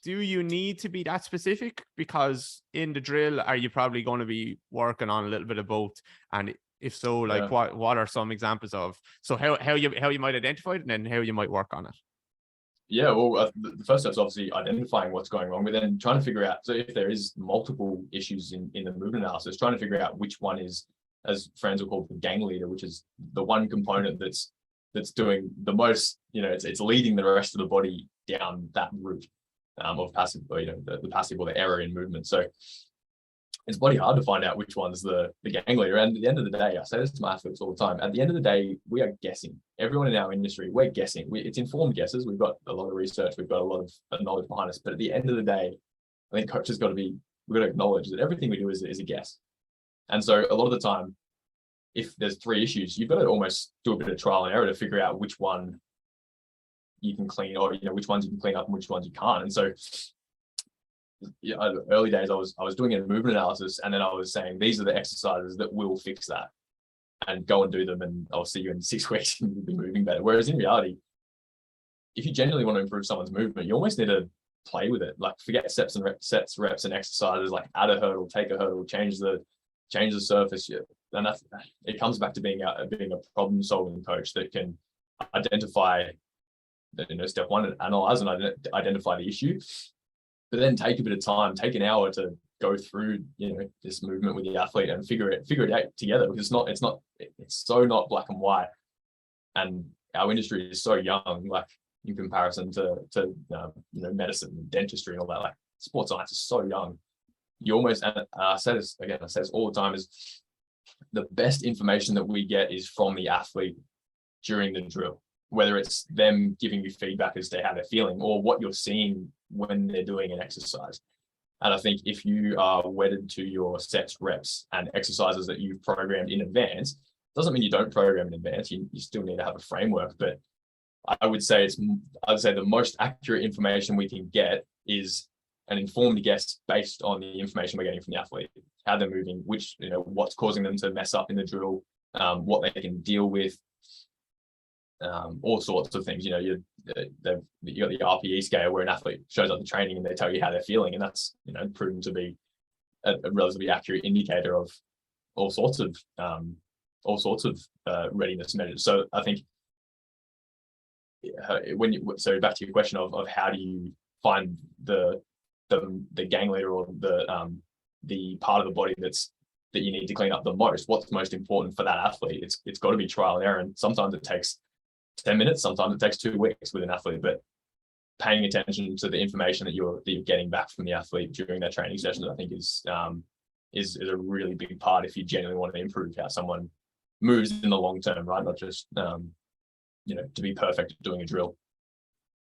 do you need to be that specific? Because in the drill, are you probably going to be working on a little bit of both? And if so, like what are some examples of? So how you might identify it, and then how you might work on it? Yeah, well, the first step is obviously identifying what's going wrong, but then trying to figure out, so if there is multiple issues in the movement analysis, trying to figure out which one is, as Frans will call it, the gang leader, which is the one component that's doing the most, it's leading the rest of the body down that route of passive, or, the passive or the error in movement. So it's bloody hard to find out which one's the gang leader. And at the end of the day, I say this to my athletes all the time, at the end of the day, we are guessing. Everyone in our industry, we're guessing. It's informed guesses. We've got a lot of research. We've got a lot of knowledge behind us. But at the end of the day, I think coaches we've got to acknowledge that everything we do is a guess. And so a lot of the time, if there's three issues, you've got to almost do a bit of trial and error to figure out which one you can clean, or which ones you can clean up and which ones you can't. And so early days, I was doing a movement analysis, and then I was saying, these are the exercises that will fix that, and go and do them, and I'll see you in 6 weeks and you'll be moving better. Whereas in reality, if you genuinely want to improve someone's movement, you almost need to play with it. Like, forget sets, reps and exercises, like add a hurdle, take a hurdle, change the surface. And it comes back to being a problem solving coach that can identify, step one, analyze and identify the issue, but then take a bit of time, take an hour to go through, this movement with the athlete and figure it out together, because it's so not black and white. And our industry is so young, like in comparison to medicine and dentistry and all that. Like, sports science is so young. You almost, and I say this all the time, is the best information that we get is from the athlete during the drill, whether it's them giving you feedback as to how they're feeling or what you're seeing when they're doing an exercise. And I think if you are wedded to your sets, reps, and exercises that you've programmed in advance, doesn't mean you don't program in advance. You still need to have a framework. But I would say the most accurate information we can get is an informed guess based on the information we're getting from the athlete, how they're moving, which, what's causing them to mess up in the drill, what they can deal with, all sorts of things. You got the RPE scale where an athlete shows up to training and they tell you how they're feeling, and that's proven to be a relatively accurate indicator of all sorts of readiness measures. So I think so back to your question of how do you find the gang leader, or the part of the body that you need to clean up the most, what's most important for that athlete, it's got to be trial and error. And sometimes it takes 10 minutes, sometimes it takes 2 weeks with an athlete, but paying attention to the information that you're getting back from the athlete during their training sessions, I think is a really big part if you genuinely want to improve how someone moves in the long term, right? Not just to be perfect at doing a drill.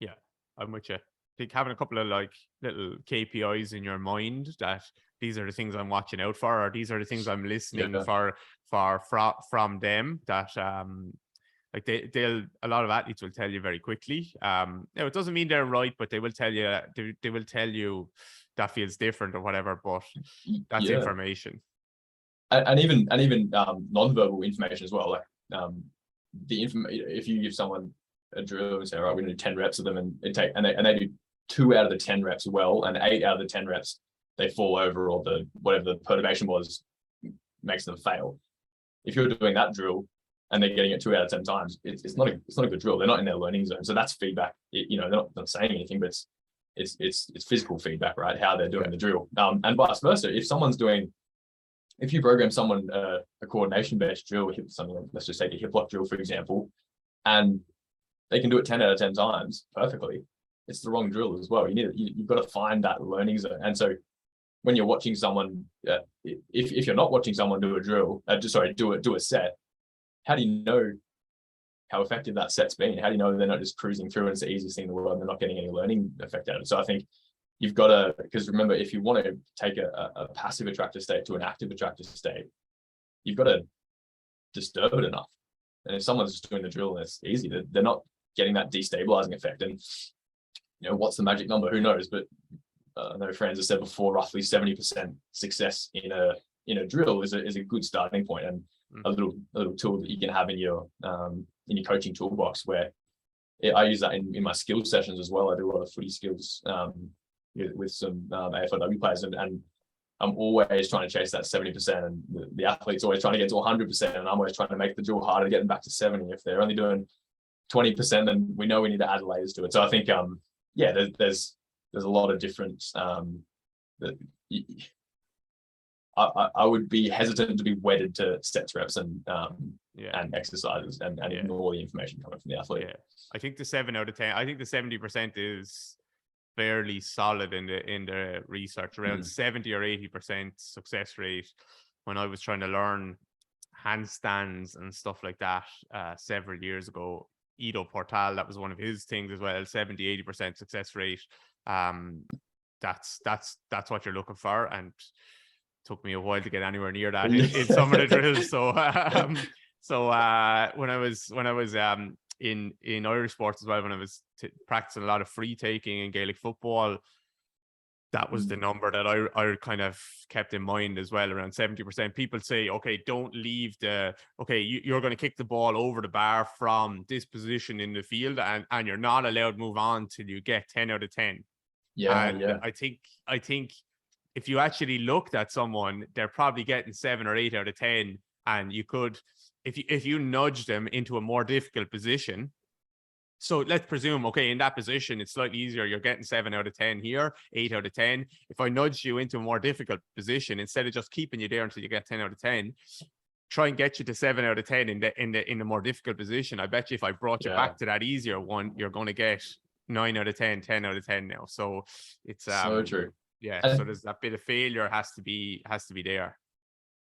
Yeah, I'm with you. I think having a couple of like little KPIs in your mind, that these are the things I'm watching out for, or these are the things I'm listening for from them, that like a lot of athletes will tell you very quickly. It doesn't mean they're right, but they will tell you that feels different or whatever, but that's information. And even non-verbal information as well. Like if you give someone a drill and say, all right, we're going to do 10 reps of them, and they do 2 out of the 10 reps well, and 8 out of the 10 reps they fall over, or whatever the perturbation was makes them fail. If you're doing that drill and they're getting it 2 out of 10 times, it's not a good drill. They're not in their learning zone. So that's feedback. They're not saying anything, but it's physical feedback, right? How they're doing the drill, and vice versa. If you program someone a coordination-based drill, something, let's just take a hip lock drill, for example, and they can do it 10 out of 10 times perfectly, it's the wrong drill as well. You've got to find that learning zone. And so when you're watching someone, if you're not watching someone do a drill, do a set, how do you know how effective that set's been? How do you know they're not just cruising through and it's the easiest thing in the world and they're not getting any learning effect out of it? So I think you've got to, because remember, if you want to take a passive attractor state to an active attractor state, you've got to disturb it enough. And if someone's just doing the drill and it's easy, they're not getting that destabilizing effect. And what's the magic number? Who knows? But I know Frans has said before, roughly 70% success in a drill is a good starting point, and a little tool that you can have in your coaching toolbox. Where I use that in my skills sessions as well. I do a lot of footy skills with some AFLW players, and I'm always trying to chase that 70%, and the athlete's always trying to get to 100%, and I'm always trying to make the drill harder, getting back to 70. If they're only doing 20%, then we know we need to add layers to it. So I think there's a lot of different I would be hesitant to be wedded to sets, reps, and exercises, and ignore the information coming from the athlete. Yeah, I think the 7 out of 10. I think the 70% is fairly solid in the research. Around 70 or 80% success rate when I was trying to learn handstands and stuff like that several years ago. Ido Portal, that was one of his things as well. 70-80% success rate. That's what you're looking for, and took me a while to get anywhere near that in some of the drills. So when I was in Irish sports as well, when I was practicing a lot of free taking and Gaelic football, that was the number that I kind of kept in mind as well, around 70%. People say, okay, don't leave you're going to kick the ball over the bar from this position in the field, and you're not allowed to move on till you get 10 out of 10. I think if you actually looked at someone, they're probably getting 7 or 8 out of 10, and you could, if you nudge them into a more difficult position. So let's presume, okay, in that position, it's slightly easier. You're getting 7 out of 10 here, 8 out of 10. If I nudge you into a more difficult position, instead of just keeping you there until you get 10 out of 10, try and get you to 7 out of 10 in the more difficult position. I bet you if I brought you back to that easier one, you're going to get 9 out of 10, 10 out of 10 now. So it's so true. Yeah. So there's that bit of failure has to be there.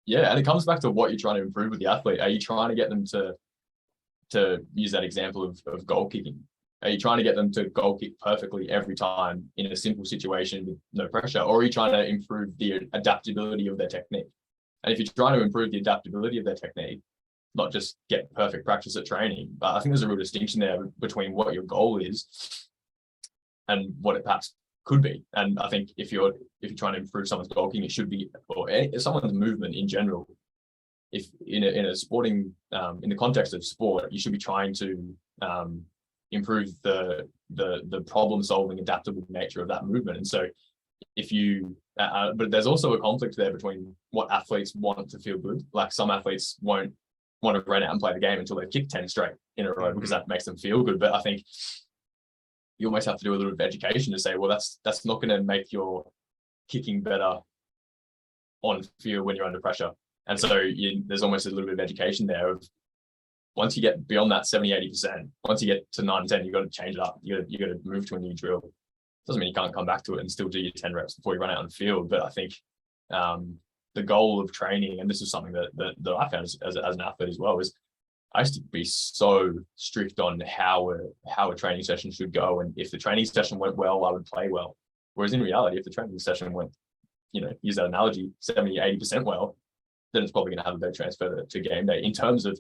Yeah, and it comes back to what you're trying to improve with the athlete. Are you trying to get them to use that example of goal kicking? Are you trying to get them to goal kick perfectly every time in a simple situation with no pressure? Or are you trying to improve the adaptability of their technique? And if you're trying to improve the adaptability of their technique, not just get perfect practice at training, but I think there's a real distinction there between what your goal is and what it perhaps could be. And I think if you're trying to improve someone's goal kicking, it should be, or someone's movement in general. If in a sporting, in the context of sport, you should be trying to improve the problem-solving, adaptable nature of that movement. And so, if you, but there's also a conflict there between what athletes want to feel good. Like some athletes won't want to run out and play the game until they've kicked 10 straight in a row because that makes them feel good. But I think you almost have to do a little bit of education to say, well, that's not going to make your kicking better on field when you're under pressure. And so there's almost a little bit of education there of once you get beyond that 70-80%, once you get to 9-10, you've got to change it up. You got to move to a new drill. Doesn't mean you can't come back to it and still do your 10 reps before you run out on the field. But I think the goal of training, and this is something that I found as an athlete as well, is I used to be so strict on how a training session should go. And if the training session went well, I would play well. Whereas in reality, if the training session went, use that analogy, 70-80% well, then it's probably going to have a better transfer to game day in terms of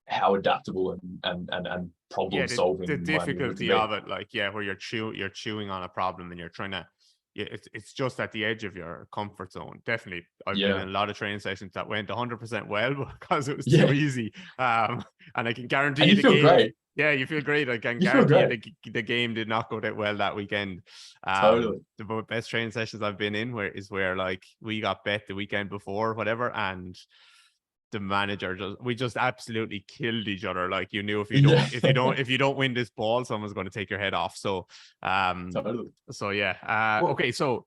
how adaptable and problem solving. The difficulty of it, where you're chewing on a problem and you're trying to, it's just at the edge of your comfort zone. Definitely, I've been in a lot of training sessions that went 100% well because it was too easy. And I can guarantee you feel game. Great. Yeah, you feel great. I can guarantee the game did not go that well that weekend. Totally. The best training sessions I've been in where like we got bet the weekend before, whatever, and the manager we just absolutely killed each other. Like, you knew if you don't win this ball, someone's going to take your head off. So Totally. so yeah. Okay, so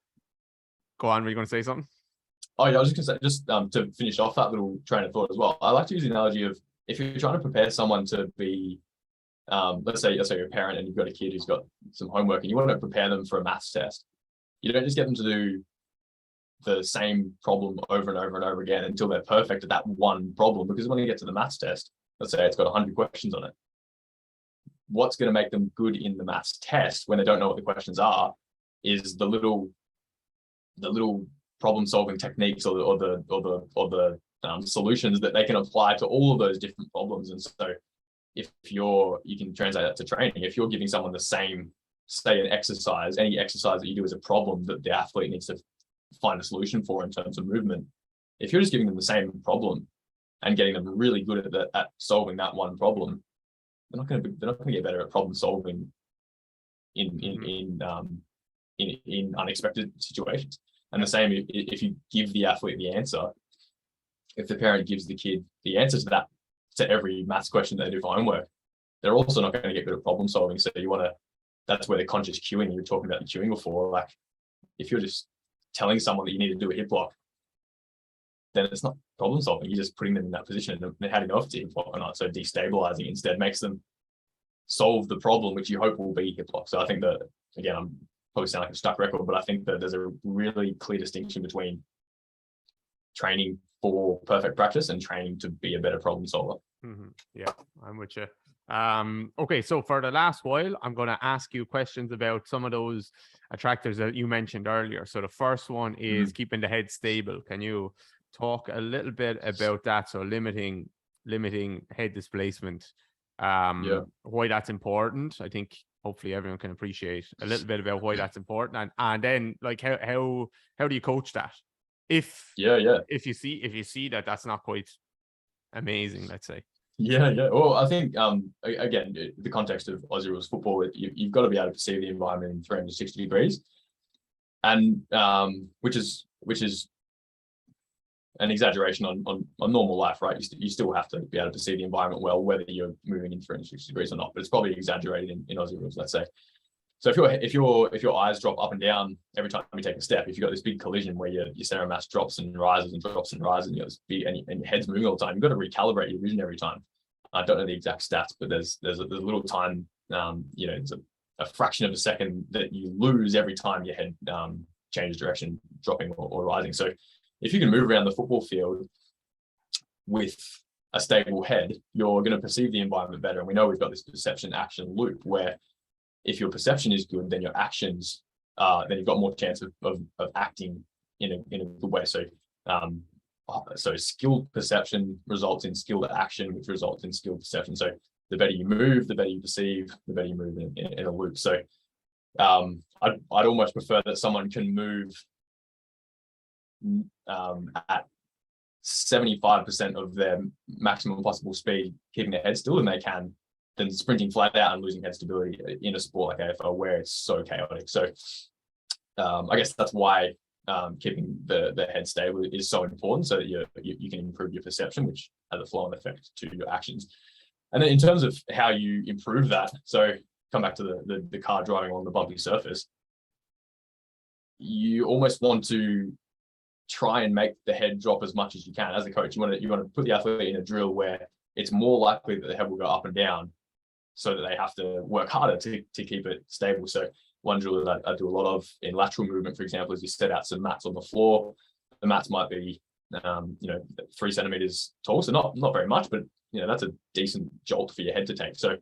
go on, were you going to say something? Oh yeah, I was just going to say, to finish off that little train of thought as well, I like to use the analogy of, if you're trying to prepare someone to be, let's say you're a parent and you've got a kid who's got some homework and you want to prepare them for a maths test. You don't just get them to do the same problem over and over and over again until they're perfect at that one problem, because when you get to the maths test, let's say it's got 100 questions on it, what's going to make them good in the maths test when they don't know what the questions are is the little problem solving techniques or the solutions that they can apply to all of those different problems. And so if you can translate that to training. If you're giving someone the same, say, an exercise, any exercise that you do is a problem that the athlete needs to find a solution for in terms of movement. If you're just giving them the same problem and getting them really good at solving that one problem, they're not going to get better at problem solving in unexpected situations. And the same if you give the athlete the answer, if the parent gives the kid the answer to every maths question they do for homework, they're also not going to get good at problem solving. So that's where the conscious cueing, you were talking about the cueing before, like if you're just telling someone that you need to do a hip block, then it's not problem solving. You're just putting them in that position, and how do you know if it's a hip block or not? So destabilizing instead makes them solve the problem, which you hope will be hip block. So I think that, again, I'm probably sound like a stuck record, but I think that there's a really clear distinction between training for perfect practice and training to be a better problem solver. Yeah, I'm with you. Okay, so for the last while, I'm going to ask you questions about some of those attractors that you mentioned earlier. So the first one is keeping the head stable. Can you talk a little bit about that? So limiting head displacement, why that's important. I think hopefully everyone can appreciate a little bit about why that's important, and then like how do you coach that if you see that that's not quite amazing, let's say. Well, I think again, the context of Aussie rules football, you've got to be able to perceive the environment in 360 degrees, and which is an exaggeration on normal life, right? You still have to be able to perceive the environment well, whether you're moving in 360 degrees or not. But it's probably exaggerated in Aussie rules, let's say. So if your eyes drop up and down every time you take a step, if you've got this big collision where your center of mass drops and rises and drops and rises, and you got this big, and your head's moving all the time, you've got to recalibrate your vision every time. I don't know the exact stats, but there's a little time, it's a fraction of a second that you lose every time your head changes direction, dropping or rising. So if you can move around the football field with a stable head, you're going to perceive the environment better. And we know we've got this perception action loop where if your perception is good, then your actions, then you've got more chance of acting in a good way. So skilled perception results in skilled action, which results in skilled perception. So the better you move, the better you perceive, the better you move in a loop. So I'd almost prefer that someone can move at 75% of their maximum possible speed, keeping their head still, than sprinting flat out and losing head stability in a sport like AFL where it's so chaotic. So I guess that's why keeping the head stable is so important, so that you can improve your perception, which has a flow-on effect to your actions. And then in terms of how you improve that, so come back to the car driving along the bumpy surface, you almost want to try and make the head drop as much as you can. As a coach, you want to put the athlete in a drill where it's more likely that the head will go up and down, so that they have to work harder to keep it stable. So one drill that I do a lot of in lateral movement, for example, is you set out some mats on the floor. The mats might be 3 centimeters tall, so not very much, but that's a decent jolt for your head to take. So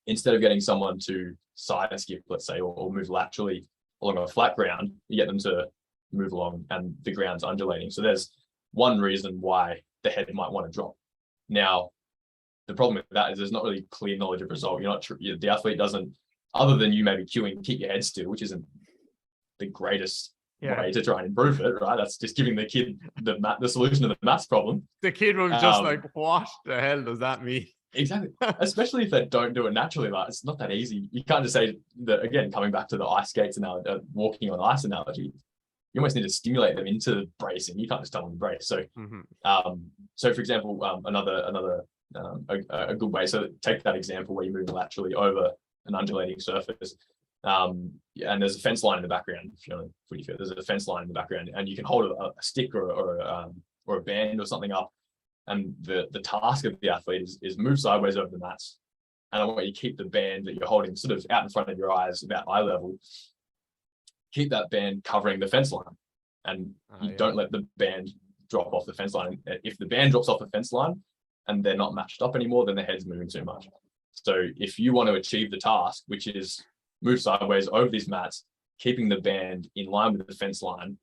instead of getting someone to side skip, let's say, or move laterally along a flat ground, you get them to move along and the ground's undulating. So there's one reason why the head might want to drop. Now, the problem with that is there's not really clear knowledge of result. The athlete doesn't, other than you maybe cueing, keep your head still, which isn't the greatest way to try and improve it, right? That's just giving the kid the solution to the maths problem. The kid was just like, what the hell does that mean? Exactly. Especially if they don't do it naturally. Like, it's not that easy. You can't just say that, again, coming back to the ice skates analogy, walking on ice analogy. you almost need to stimulate them into bracing. You can't just tell them to brace. So, so for example, a good way. So take that example where you're moving laterally over an undulating surface, and there's a fence line in the background. If you're on a footy field, there's a fence line in the background, and you can hold a stick or a band or something up, and the task of the athlete is move sideways over the mats, and I want you to keep the band that you're holding sort of out in front of your eyes, about eye level. Keep that band covering the fence line, and don't let the band drop off the fence line. If the band drops off the fence line and they're not matched up anymore, then the head's moving too much. So if you want to achieve the task, which is move sideways over these mats, keeping the band in line with the fence line,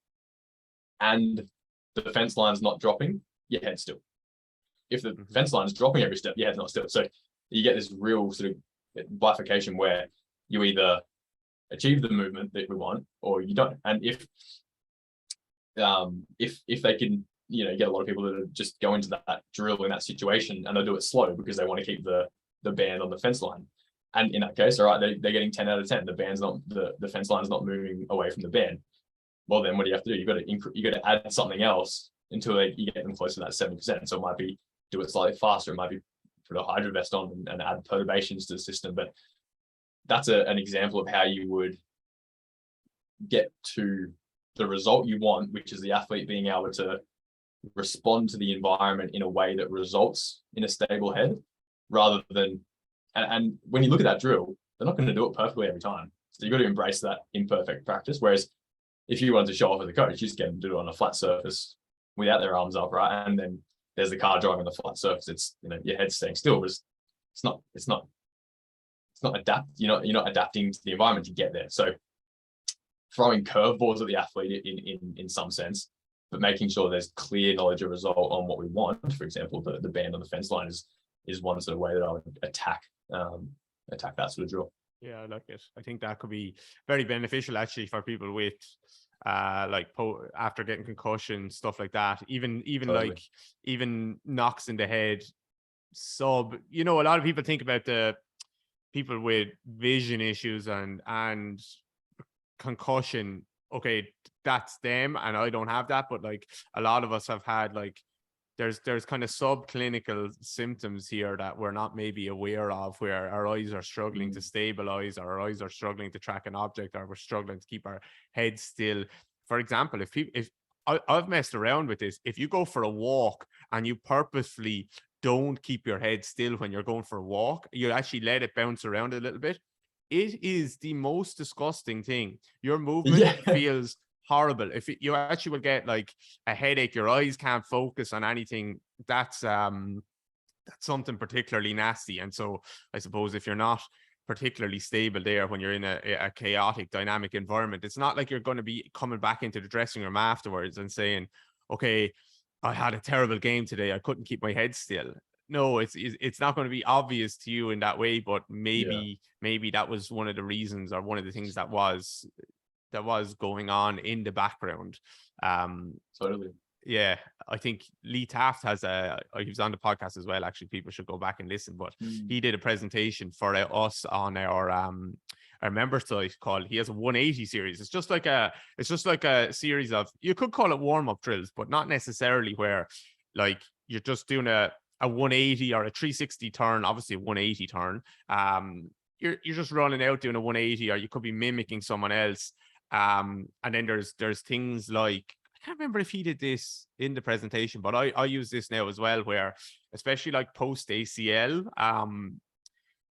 and the fence line's not dropping, your head's still. If the fence line is dropping every step, your head's not still. So you get this real sort of bifurcation where you either achieve the movement that we want or you don't. And if they can, get a lot of people that just go into that drill in that situation and they'll do it slow because they want to keep the band on the fence line. And in that case, all right, they're getting 10 out of 10. The band's not, the fence line's not moving away from the band. Well, then what do you have to do? You got to add something else until you get them close to that 70%. So it might be do it slightly faster. It might be put a hydro vest on and add perturbations to the system. But that's an example of how you would get to the result you want, which is the athlete being able to respond to the environment in a way that results in a stable head, rather than, and when you look at that drill, they're not going to do it perfectly every time. So you've got to embrace that imperfect practice. Whereas if you wanted to show off as a coach, you just get them to do it on a flat surface without their arms up, right? And then there's the car driving the flat surface. It's, your head's staying still, but it's not you're not adapting to the environment to get there. So throwing curveballs at the athlete in some sense, but making sure there's clear knowledge of result on what we want. For example, the band on the fence line is one sort of way that I would attack that sort of drill. Yeah, I like it. I think that could be very beneficial actually for people with after getting concussion, stuff like that. Even totally. Even knocks in the head. A lot of people think about the people with vision issues and concussion. Okay, that's them, and I don't have that, but like a lot of us have had there's kind of subclinical symptoms here that we're not maybe aware of, where our eyes are struggling to stabilize, or our eyes are struggling to track an object, or we're struggling to keep our head still. For example, if I've messed around with this, if you go for a walk and you purposefully don't keep your head still when you're going for a walk, you actually let it bounce around a little bit. It is the most disgusting thing. Your movement feels horrible. You actually will get like a headache, your eyes can't focus on anything. That's something particularly nasty. And so I suppose if you're not particularly stable there when you're in a chaotic, dynamic environment, it's not like you're going to be coming back into the dressing room afterwards and saying, okay, I had a terrible game today, I couldn't keep my head still. No, it's not going to be obvious to you in that way, but maybe that was one of the reasons, or one of the things that was going on in the background. Totally. Yeah, I think Lee Taft he was on the podcast as well. Actually, people should go back and listen, but he did a presentation for us on our member site called, he has a 180 series. It's just like a series of, you could call it warm-up drills, but not necessarily, where like you're just doing a 180 or a 360 turn, obviously a 180 turn. You're just running out doing a 180, or you could be mimicking someone else. And then there's things like, I can't remember if he did this in the presentation, but I use this now as well, where especially like post ACL,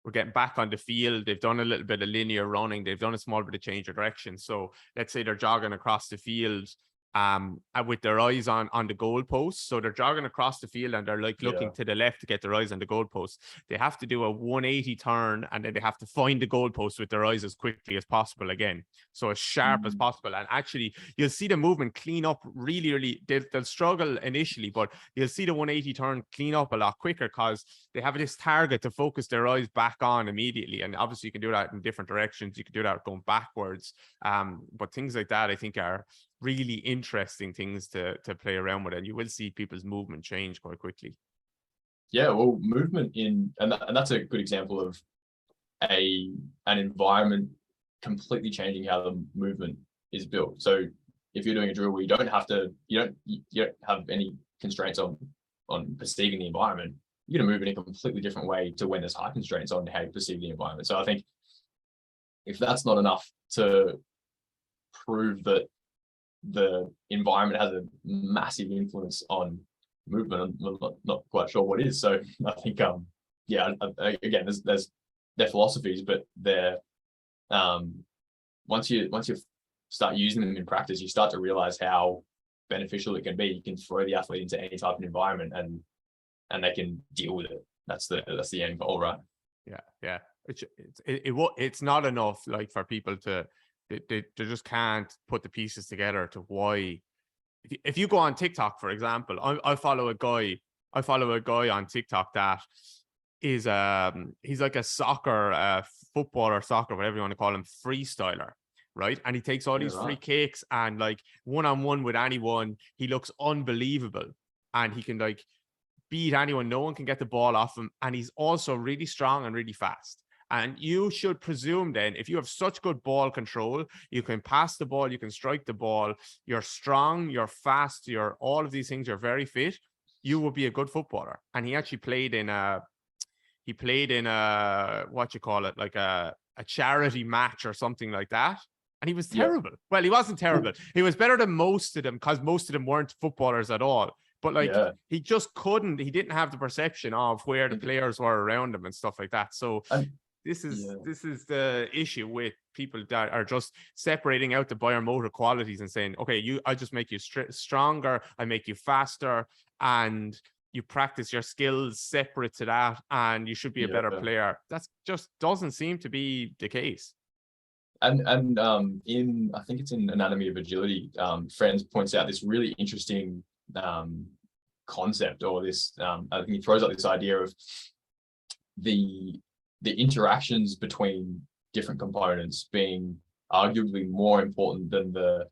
we're getting back on the field. They've done a little bit of linear running. They've done a small bit of change of direction. So let's say they're jogging across the field and with their eyes on the goalpost. So they're jogging across the field and they're like looking to the left to get their eyes on the goalpost. They have to do a 180 turn, and then they have to find the goalpost with their eyes as quickly as possible again. So as sharp as possible. And actually you'll see the movement clean up really, really, they'll struggle initially, but you'll see the 180 turn clean up a lot quicker because they have this target to focus their eyes back on immediately. And obviously you can do that in different directions. You can do that going backwards. But things like that, I think, are really interesting things to play around with, and you will see people's movement change quite quickly. Yeah, well, movement and that's a good example of an environment completely changing how the movement is built. So if you're doing a drill where you don't have any constraints on perceiving the environment, you're going to move in a completely different way to when there's high constraints on how you perceive the environment. So I think if that's not enough to prove that the environment has a massive influence on movement, I'm not quite sure what is. So I think again, there's their philosophies, but they're once you start using them in practice, you start to realize how beneficial it can be. You can throw the athlete into any type of environment and they can deal with it. That's the end goal, right? Yeah. It's not enough like for people to they just can't put the pieces together to why. If you go on TikTok, for example, I follow a guy on TikTok that is he's like a footballer, whatever you want to call him, freestyler, right? And he takes all these free kicks and like one-on-one with anyone, he looks unbelievable, and he can like beat anyone. No one can get the ball off him, and he's also really strong and really fast. And you should presume then, if you have such good ball control, you can pass the ball, you can strike the ball, you're strong, you're fast, you're all of these things, you're very fit, you will be a good footballer. And he actually played in what you call it, like a charity match or something like that. And he was terrible. Yeah. Well, he wasn't terrible. He was better than most of them, because most of them weren't footballers at all. But like he just couldn't, he didn't have the perception of where the players were around him and stuff like that. So this is the issue with people that are just separating out the biomotor qualities and saying, okay, I just make you stronger, I make you faster, and you practice your skills separate to that, and you should be a better player. That's just doesn't seem to be the case. And in, I think it's in Anatomy of Agility, Frans points out this really interesting concept, or this, I think he throws out this idea of the interactions between different components being arguably more important than the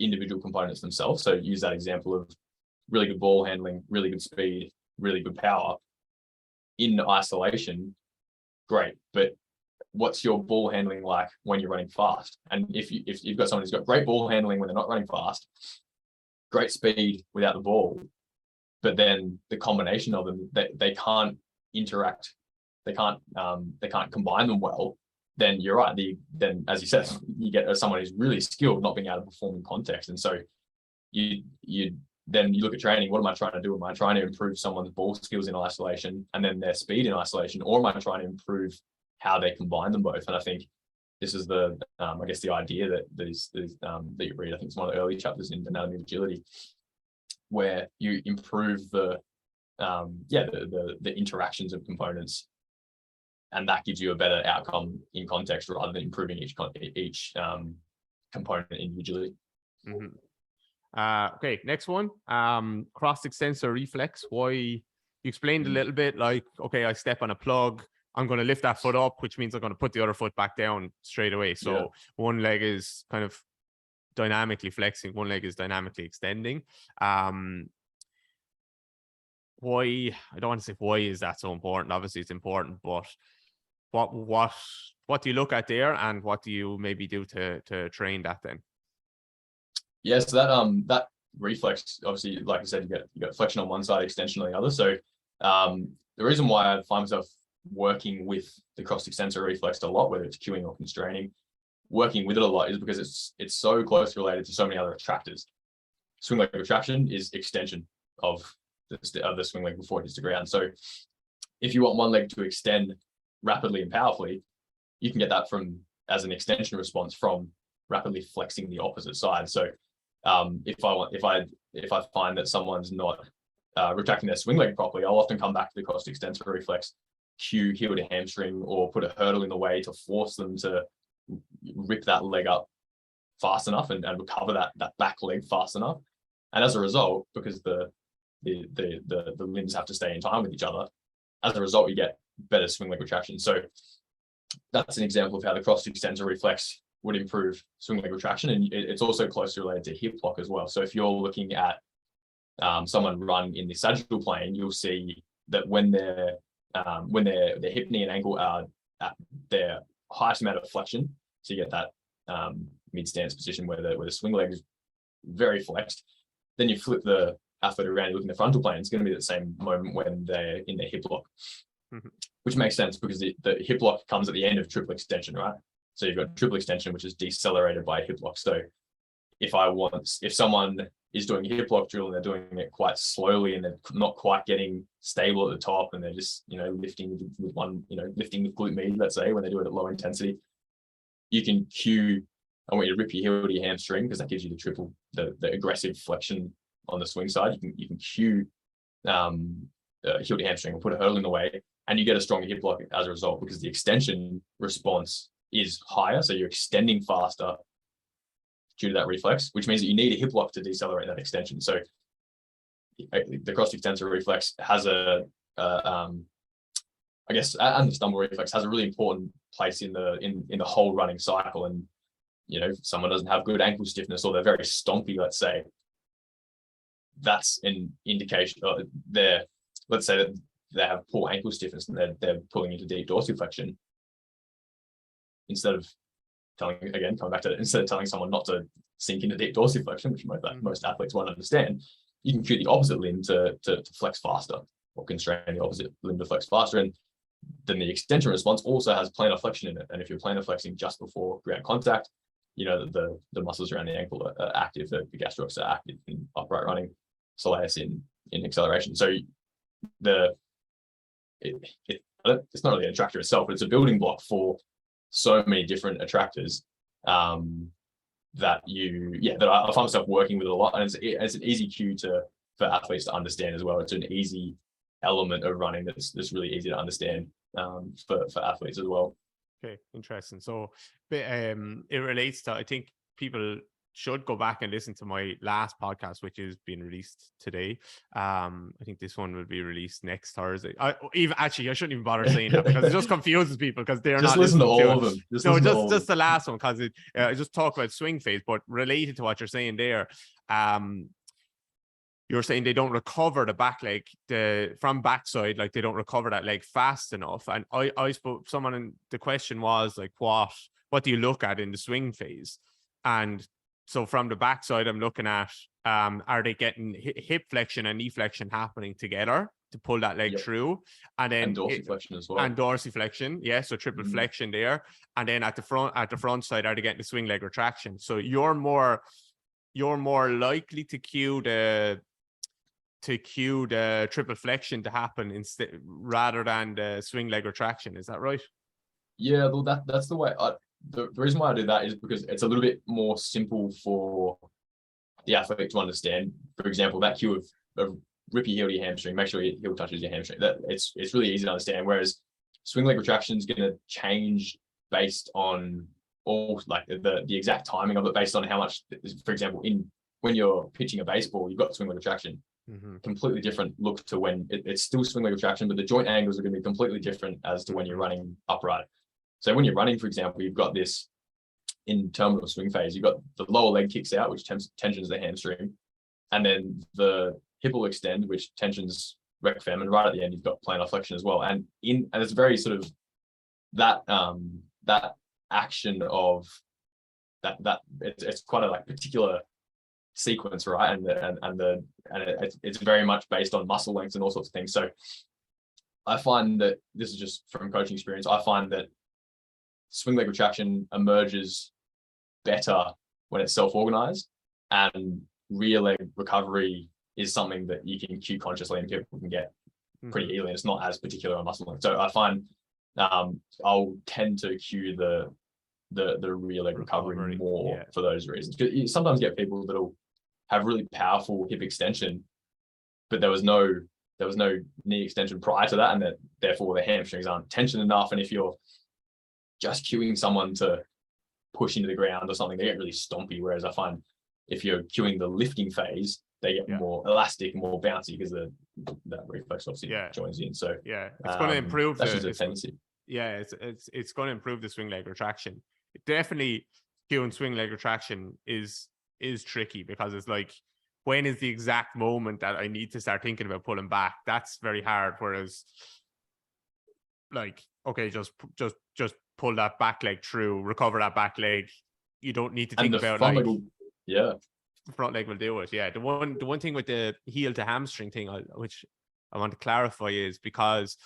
individual components themselves. So use that example of really good ball handling, really good speed, really good power in isolation, great. But what's your ball handling like when you're running fast? And if you've got someone who's got great ball handling when they're not running fast, great speed without the ball, but then the combination of them, they can't interact, they can't combine them well, then you're right. Then, as you said, you get someone who's really skilled not being able to perform in context. And so you look at training. What am I trying to do? Am I trying to improve someone's ball skills in isolation and then their speed in isolation, or am I trying to improve how they combine them both? And I think this is the I guess the idea that that you read. I think it's one of the early chapters in Anatomy of Agility, where you improve the interactions of components, and that gives you a better outcome in context rather than improving each component individually. Okay, next one, cross extensor reflex. Why you explained a little bit, like, okay, I step on a plug, I'm going to lift that foot up, which means I'm going to put the other foot back down straight away. So one leg is kind of dynamically flexing, one leg is dynamically extending. Why, I don't want to say why is that so important. Obviously it's important, but what do you look at there, and what do you maybe do to train that then? Yeah, so that reflex, obviously, like I said, you got flexion on one side, extension on the other. So the reason why I find myself working with the cross extensor reflex a lot, whether it's cueing or constraining, working with it a lot, is because it's so closely related to so many other attractors. Swing leg retraction is extension of the swing leg before it hits the ground. So if you want one leg to extend rapidly and powerfully, you can get that as an extension response from rapidly flexing the opposite side. So if I find that someone's not retracting their swing leg properly, I'll often come back to the cross extensor reflex, cue heel to hamstring, or put a hurdle in the way to force them to rip that leg up fast enough and recover that back leg fast enough. And as a result, because the limbs have to stay in time with each other, as a result, you get better swing leg retraction. So that's an example of how the cross extensor reflex would improve swing leg retraction, and it's also closely related to hip lock as well. So if you're looking at someone run in the sagittal plane, you'll see that when their hip, knee, and ankle are at their highest amount of flexion, so you get that mid stance position where the swing leg is very flexed. Then you flip the athlete around, you look in the frontal plane, it's going to be the same moment when they're in their hip lock, which makes sense because the hip lock comes at the end of triple extension, right? So you've got triple extension, which is decelerated by hip lock. So if someone is doing a hip lock drill and they're doing it quite slowly and they're not quite getting stable at the top and they're just, lifting with lifting with glute med, let's say, when they do it at low intensity, you can cue, I want you to rip your heel to your hamstring because that gives you the aggressive flexion on the swing side. You can cue heel to hamstring or put a hurdle in the way, and you get a stronger hip lock as a result because the extension response is higher. So you're extending faster due to that reflex, which means that you need a hip lock to decelerate that extension. So the cross extensor reflex has and the stumble reflex has a really important place in the whole running cycle. And if someone doesn't have good ankle stiffness or they're very stompy, let's say, that's an indication. Let's say that they have poor ankle stiffness and they're pulling into deep dorsiflexion. Instead of telling someone not to sink into deep dorsiflexion, which most athletes won't understand, you can cue the opposite limb to flex faster, or constrain the opposite limb to flex faster. And then the extension response also has plantar flexion in it. And if you're plantar flexing just before ground contact, that the muscles around the ankle are active, the gastrocs are active in upright running, soleus in acceleration. So it's not really an attractor itself, but it's a building block for so many different attractors that I find myself working with a lot, and it's an easy cue for athletes to understand as well. It's an easy element of running that's really easy to understand for athletes as well. Okay, interesting. So it relates to, I think people should go back and listen to my last podcast, which is being released today. I think this one will be released next Thursday. I shouldn't even bother saying that because it just confuses people because they're just not listen to listening all of them. Just the last one, because I just talk about swing phase, but related to what you're saying there. You're saying they don't recover the back leg from backside, like they don't recover that leg fast enough. And I spoke the question was like, what do you look at in the swing phase? And so from the backside, I'm looking at, are they getting hip flexion and knee flexion happening together to pull that leg through? And then dorsiflexion as well. And dorsiflexion, yeah. So triple flexion there. And then at the front side, are they getting the swing leg retraction? So you're more likely to cue the triple flexion to happen instead rather than the swing leg retraction. Is that right? Yeah, well, that's the way. The reason why I do that is because it's a little bit more simple for the athlete to understand. For example, that cue of rip your heel to your hamstring, make sure your heel touches your hamstring. That it's really easy to understand. Whereas swing leg retraction is going to change based on all like the exact timing of it, based on how much. For example, when you're pitching a baseball, you've got swing leg retraction. Completely different look to when it's still swing leg retraction, but the joint angles are going to be completely different as to when you're running upright. So when you're running, for example, you've got this in terminal swing phase, you've got the lower leg kicks out, which tensions the hamstring, and then the hip will extend, which tensions rec fem, and right at the end you've got plantar flexion as well. And it's very sort of that action of that it's quite a like particular sequence, right? And it's very much based on muscle lengths and all sorts of things. So I find that, this is just from coaching experience, I find that swing leg retraction emerges better when it's self-organized, and rear leg recovery is something that you can cue consciously and people can get pretty easily. It's not as particular on muscle length. So I find I'll tend to cue the rear leg recovery more for those reasons. Because you sometimes get people that'll have really powerful hip extension, but there was no knee extension prior to that, and that therefore the hamstrings aren't tensioned enough. And if you're just cueing someone to push into the ground or something, they get really stompy. Whereas I find if you're cueing the lifting phase, they get more elastic, more bouncy, because that reflex obviously joins in. So it's going to improve the tendency. It's going to improve the swing leg retraction. Definitely cueing swing leg retraction is tricky, because it's like, when is the exact moment that I need to start thinking about pulling back? That's very hard. Whereas, like, okay, just pull that back leg through, recover that back leg. You don't need to think about front leg the front leg will do it. Yeah. The one thing with the heel to hamstring thing, which I want to clarify, is because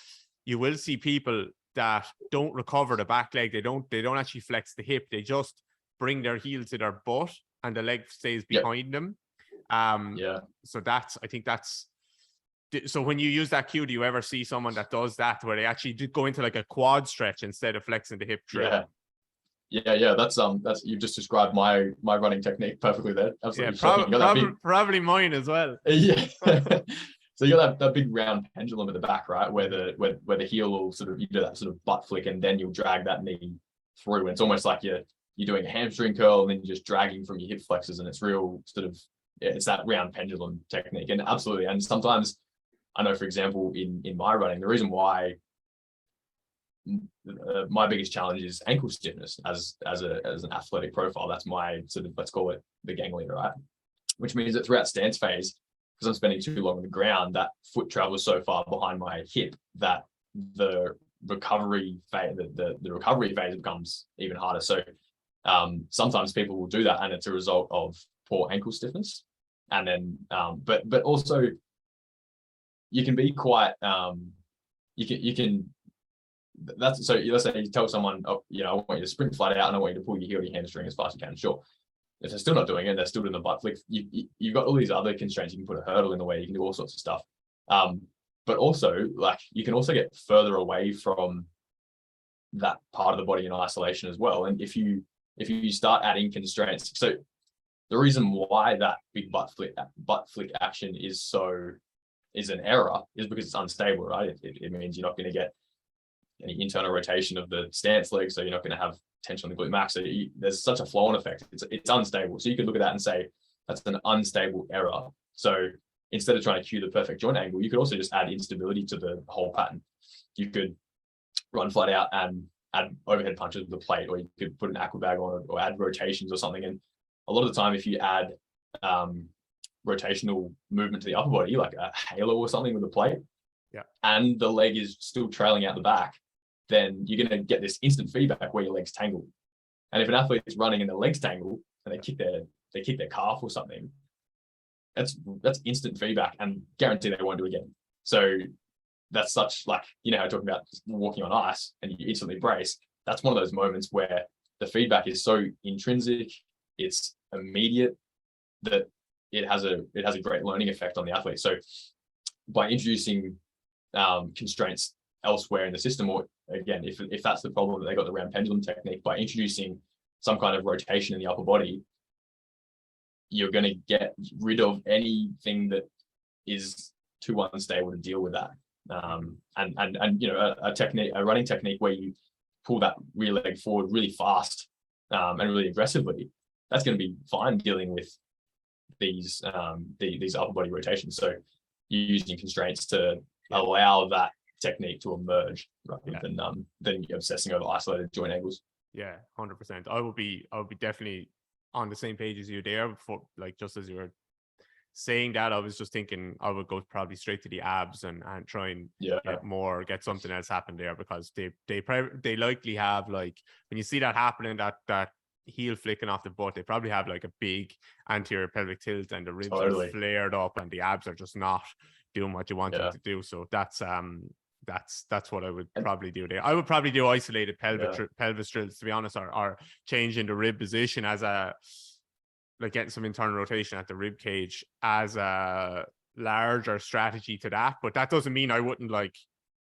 you will see people that don't recover the back leg. They don't actually flex the hip. They just bring their heel to their butt and the leg stays behind them. So I think that's, so when you use that cue, do you ever see someone that does that where they actually go into like a quad stretch instead of flexing the hip through? Yeah. That's you've just described my running technique perfectly there. Absolutely. Yeah, probably mine as well. Yeah. So you got that big round pendulum at the back, right? Where the heel will sort of, you do that sort of butt flick and then you'll drag that knee through. And it's almost like you're doing a hamstring curl and then you're just dragging from your hip flexors, and it's real sort of, it's that round pendulum technique. And absolutely. And sometimes I know, for example, in my running, the reason why my biggest challenge is ankle stiffness as an athletic profile. That's my sort of, let's call it the ganglia, right? Which means that throughout stance phase, because I'm spending too long on the ground, that foot travels so far behind my hip that the recovery phase, the recovery phase becomes even harder. So sometimes people will do that, and it's a result of poor ankle stiffness. And then, but also you can be quite, you can. That's so. Let's say you tell someone, oh, I want you to sprint flat out, and I want you to pull your heel to your hamstring as fast as you can. Sure. If they're still not doing it, they're still doing the butt flick. You've got all these other constraints. You can put a hurdle in the way. You can do all sorts of stuff. But also, like, you can also get further away from that part of the body in isolation as well. And if you start adding constraints, so the reason why that big butt flick action is an error is because it's unstable, right? It means you're not going to get any internal rotation of the stance leg, so you're not going to have tension on the glute max. So there's such a flow-on effect. It's unstable. So you could look at that and say that's an unstable error. So instead of trying to cue the perfect joint angle, you could also just add instability to the whole pattern. You could run flat out and add overhead punches with the plate, or you could put an aqua bag on it, or add rotations or something. And a lot of the time, if you add rotational movement to the upper body, like a halo or something with a plate, and the leg is still trailing out the back, then you're going to get this instant feedback where your legs tangle. And if an athlete is running and their legs tangle and they kick their calf or something, that's instant feedback, and guarantee they won't do it again. So that's such, like, how I talk about walking on ice and you instantly brace. That's one of those moments where the feedback is so intrinsic, it's immediate, that it has a great learning effect on the athlete. So by introducing constraints elsewhere in the system, or again, if that's the problem that they got the round pendulum technique, by introducing some kind of rotation in the upper body, you're going to get rid of anything that is too unstable to deal with that. And a running technique where you pull that rear leg forward really fast and really aggressively, that's going to be fine dealing with these upper body rotations. So you're using constraints to allow that technique to emerge rather than obsessing over isolated joint angles. Yeah, 100%. I would be definitely on the same page as you there. Before, like, just as you were saying that, I was just thinking I would go probably straight to the abs and try and get something else happen there, because they likely have, like, when you see that happening, that heel flicking off the butt, they probably have like a big anterior pelvic tilt and the ribs are flared up and the abs are just not doing what you want them to do. So that's what I would probably do there. I would probably do isolated pelvis drills, to be honest, or changing the rib position as like getting some internal rotation at the rib cage as a larger strategy to that. But that doesn't mean I wouldn't like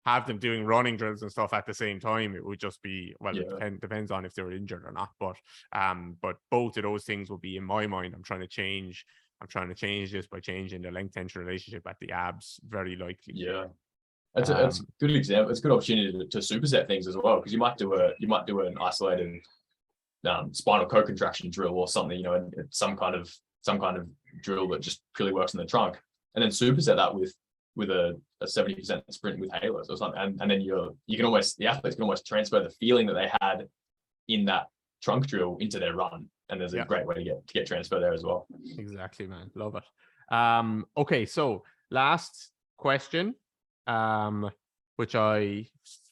have them doing running drills and stuff at the same time. It would just be, it depends on if they're injured or not. But both of those things will be in my mind. I'm trying to change this by changing the length tension relationship at the abs, very likely. Yeah. It's a good example. It's a good opportunity to superset things as well, because you might do an isolated spinal co-contraction drill or something, and some kind of drill that just purely works in the trunk, and then superset that with a 70% sprint with halos or something, and then the athletes can almost transfer the feeling that they had in that trunk drill into their run, and there's a great way to get transfer there as well. Exactly, man. Love it. Okay, so last question, which I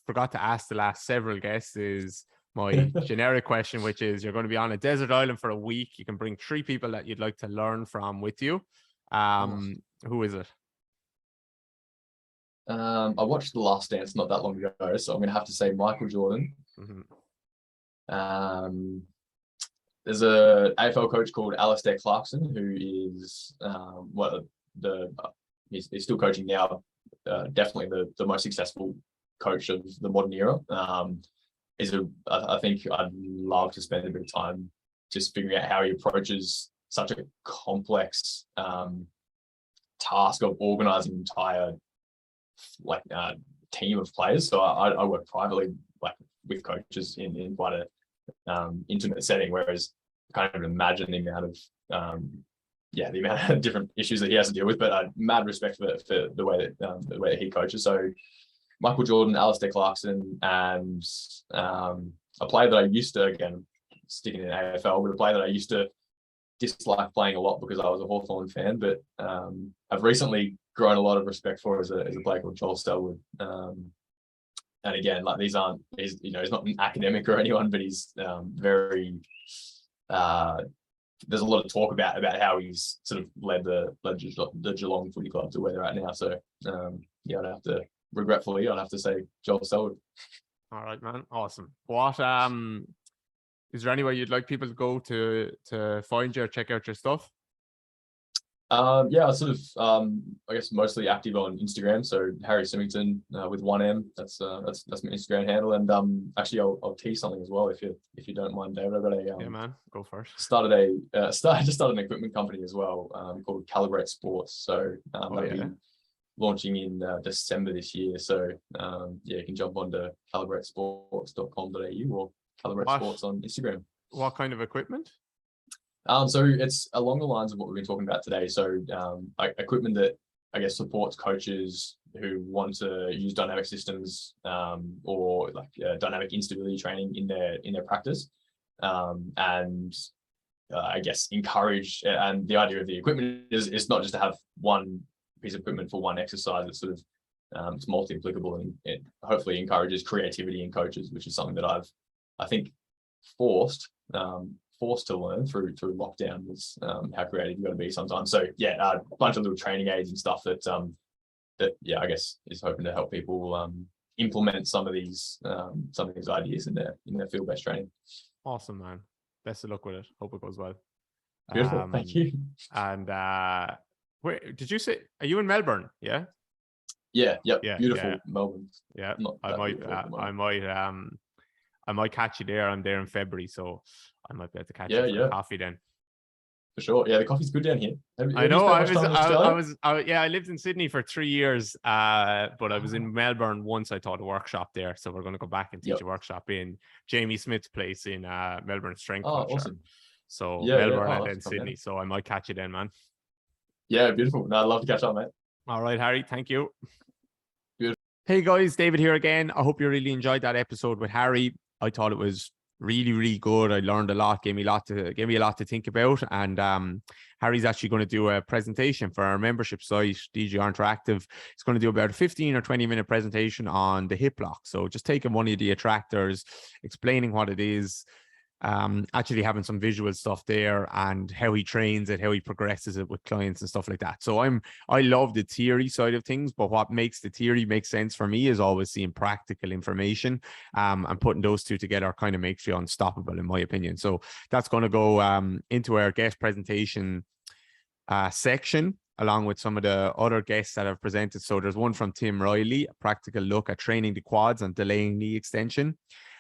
forgot to ask the last several guests, is my generic question, which is you're going to be on a desert island for a week. You can bring 3 people that you'd like to learn from with you. Who is it? I watched The Last Dance not that long ago, so I'm going to have to say Michael Jordan. There's a AFL coach called Alistair Clarkson who is he's still coaching now. Definitely the most successful coach of the modern era. I think I'd love to spend a bit of time just figuring out how he approaches such a complex task of organizing an entire team of players. So I work privately with coaches in quite a intimate setting, whereas I can't even imagine the amount of different issues that he has to deal with. But mad respect for the way that he coaches. So Michael Jordan, Alistair Clarkson, and a player that I used to, again, sticking in AFL, but a player that I used to dislike playing a lot because I was a Hawthorn fan, but I've recently grown a lot of respect for as a player called Joel Selwood. And again, he's not an academic or anyone, but he's very. There's a lot of talk about how he's sort of led the Geelong Footy Club to where they're at now. So regretfully, I'd have to say Joel Selwood. All right, man. Awesome. What is there anywhere you'd like people to go to find you or check out your stuff? I sort of I guess mostly active on Instagram. So Harry Simington with 1M. That's my Instagram handle. And actually I'll tease something as well if you don't mind, David. I've got a yeah, man, go for it. Just started an equipment company as well called Calibrate Sports. So that'll be launching in December this year. So you can jump onto calibratesports.com.au or Calibrate Sports on Instagram. What kind of equipment? So it's along the lines of what we've been talking about today. So equipment that I guess supports coaches who want to use dynamic systems or dynamic instability training in their practice, and I guess encourage. And the idea of the equipment is not just to have one piece of equipment for one exercise. It's sort of it's multi-applicable, and it hopefully encourages creativity in coaches, which is something that I think forced to learn through lockdown was how creative you got to be sometimes. So a bunch of little training aids and stuff that I guess is hoping to help people implement some of these ideas in their field-based training. Awesome, man. Best of luck with it. Hope it goes well. Beautiful. Thank you. And where did you say? Are you in Melbourne? Yeah. Yeah. Yep. Yeah. Beautiful Melbourne. Yeah. I might catch you there. I'm there in February, so I might be able to catch you for coffee then. For sure. Yeah, the coffee's good down here. I know. I lived in Sydney for 3 years, but I was in Melbourne once. I taught a workshop there, so we're going to go back and teach a workshop in Jamie Smith's place in Melbourne Strength Culture. Awesome. So Melbourne and then Sydney. So I might catch you then, man. Yeah, beautiful. No, I'd love to catch up, mate. All right, Harry. Thank you. Beautiful. Hey guys, David here again. I hope you really enjoyed that episode with Harry. I thought it was really, really good. I learned a lot, gave me a lot to think about. And Harry's actually going to do a presentation for our membership site, DGR Interactive. He's going to do about a 15 or 20-minute presentation on the hip lock. So just taking one of the attractors, explaining what it is, actually having some visual stuff there and how he trains it, how he progresses it with clients and stuff like that. So I love the theory side of things, but what makes the theory make sense for me is always seeing practical information, and putting those two together kind of makes you unstoppable, in my opinion. So that's going to go into our guest presentation section, along with some of the other guests that have presented. So there's one from Tim Riley, a practical look at training the quads and delaying knee extension.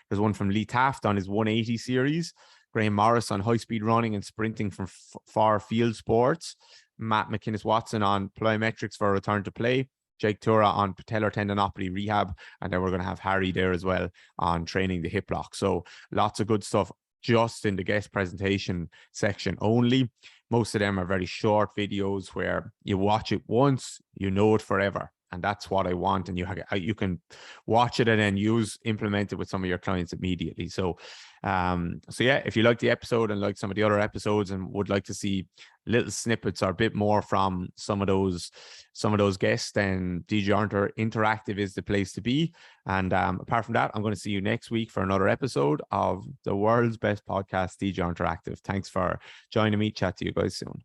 There's one from Lee Taft on his 180 series, Graham Morris on high-speed running and sprinting from far field sports, Matt McInnes-Watson on plyometrics for a return to play, Jake Tura on patellar tendinopathy rehab, and then we're going to have Harry there as well on training the hip lock. So lots of good stuff just in the guest presentation section only. Most of them are very short videos where you watch it once, you know it forever. And that's what I want. And you can watch it and then implement it with some of your clients immediately. So yeah, if you like the episode and like some of the other episodes and would like to see little snippets or a bit more from some of those guests, then DGR Interactive is the place to be. And apart from that, I'm going to see you next week for another episode of the world's best podcast, DGR Interactive. Thanks for joining me. Chat to you guys soon.